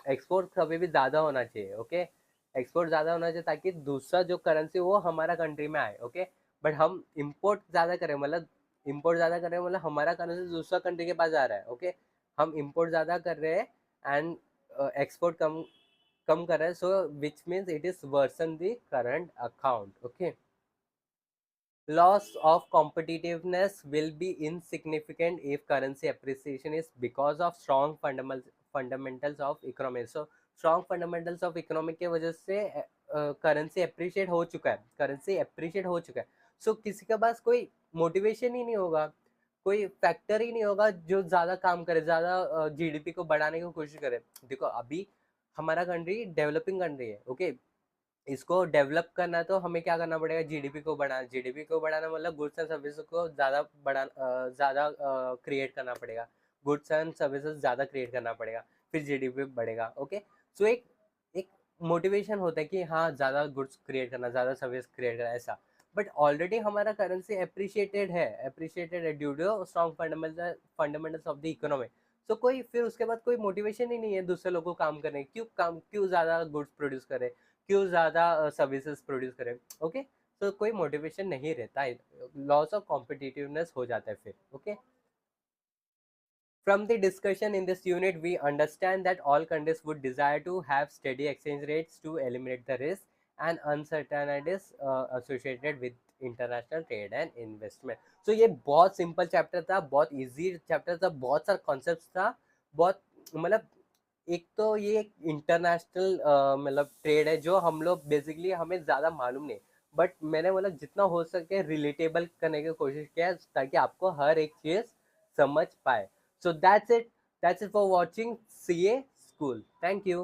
एक्सपोर्ट कभी भी ज़्यादा होना चाहिए, ओके, एक्सपोर्ट ज़्यादा होना चाहिए ताकि दूसरा जो करेंसी वो हमारा कंट्री में आए, ओके। बट हम इंपोर्ट ज़्यादा करें, मतलब इंपोर्ट ज़्यादा करें, मतलब हमारा करेंसी दूसरा कंट्री के पास जा रहा है, ओके। हम इंपोर्ट ज़्यादा कर रहे हैं एंड एक्सपोर्ट कम कम कर रहे हैं, so which means it is worsen the current account, okay. Loss of competitiveness will be insignificant if currency appreciation is because of strong fundamentals of economy. So strong fundamentals of economy के वजह से करेंसी अप्रिशिएट हो चुका है, करेंसी अप्रिशिएट हो चुका है। सो किसी के पास कोई मोटिवेशन ही नहीं होगा, कोई फैक्टर ही नहीं होगा जो ज़्यादा काम करे, ज़्यादा जीडीपी को बढ़ाने की कोशिश करे। देखो अभी हमारा कंट्री डेवलपिंग कंट्री है, ओके, इसको डेवलप करना है तो हमें क्या करना पड़ेगा, जीडीपी को बढ़ाना, जीडीपी को बढ़ाना मतलब गुड्स एंड सर्विसेज को ज़्यादा क्रिएट करना पड़ेगा, गुड्स एंड सर्विसेज ज़्यादा क्रिएट करना पड़ेगा, फिर जीडीपी बढ़ेगा, ओके। सो एक एक मोटिवेशन होता है कि हाँ ज़्यादा गुड्स क्रिएट करना, ज़्यादा सर्विस क्रिएट करना, ऐसा। बट ऑलरेडी हमारा करेंसी अप्रिशिएटेड है due to strong fundamentals of the economy. So कोई फिर उसके बाद कोई मोटिवेशन ही नहीं है दूसरे लोगों को काम करने की, क्यों ज़्यादा गुड्स प्रोड्यूस करे, क्यों ज़्यादा सर्विसेज प्रोड्यूस करें, ओके। तो कोई मोटिवेशन नहीं रहता है, लॉस ऑफ कॉम्पिटिटिवनेस हो जाता है फिर, okay. From the discussion in this unit, we understand that all countries would desire to have steady exchange rates to eliminate the risk and uncertainties associated with international trade and investment. So ये बहुत सिंपल चैप्टर था, बहुत इजी चैप्टर था, बहुत सारा कॉन्सेप्ट था, बहुत मतलब एक तो ये इंटरनेशनल मतलब ट्रेड है जो हम लोग बेसिकली हमें ज़्यादा मालूम नहीं, बट मैंने मतलब जितना हो सके रिलेटेबल करने की कोशिश किया है ताकि आपको हर एक चीज़ समझ पाए। So that's it. That's it for watching CA School. Thank you.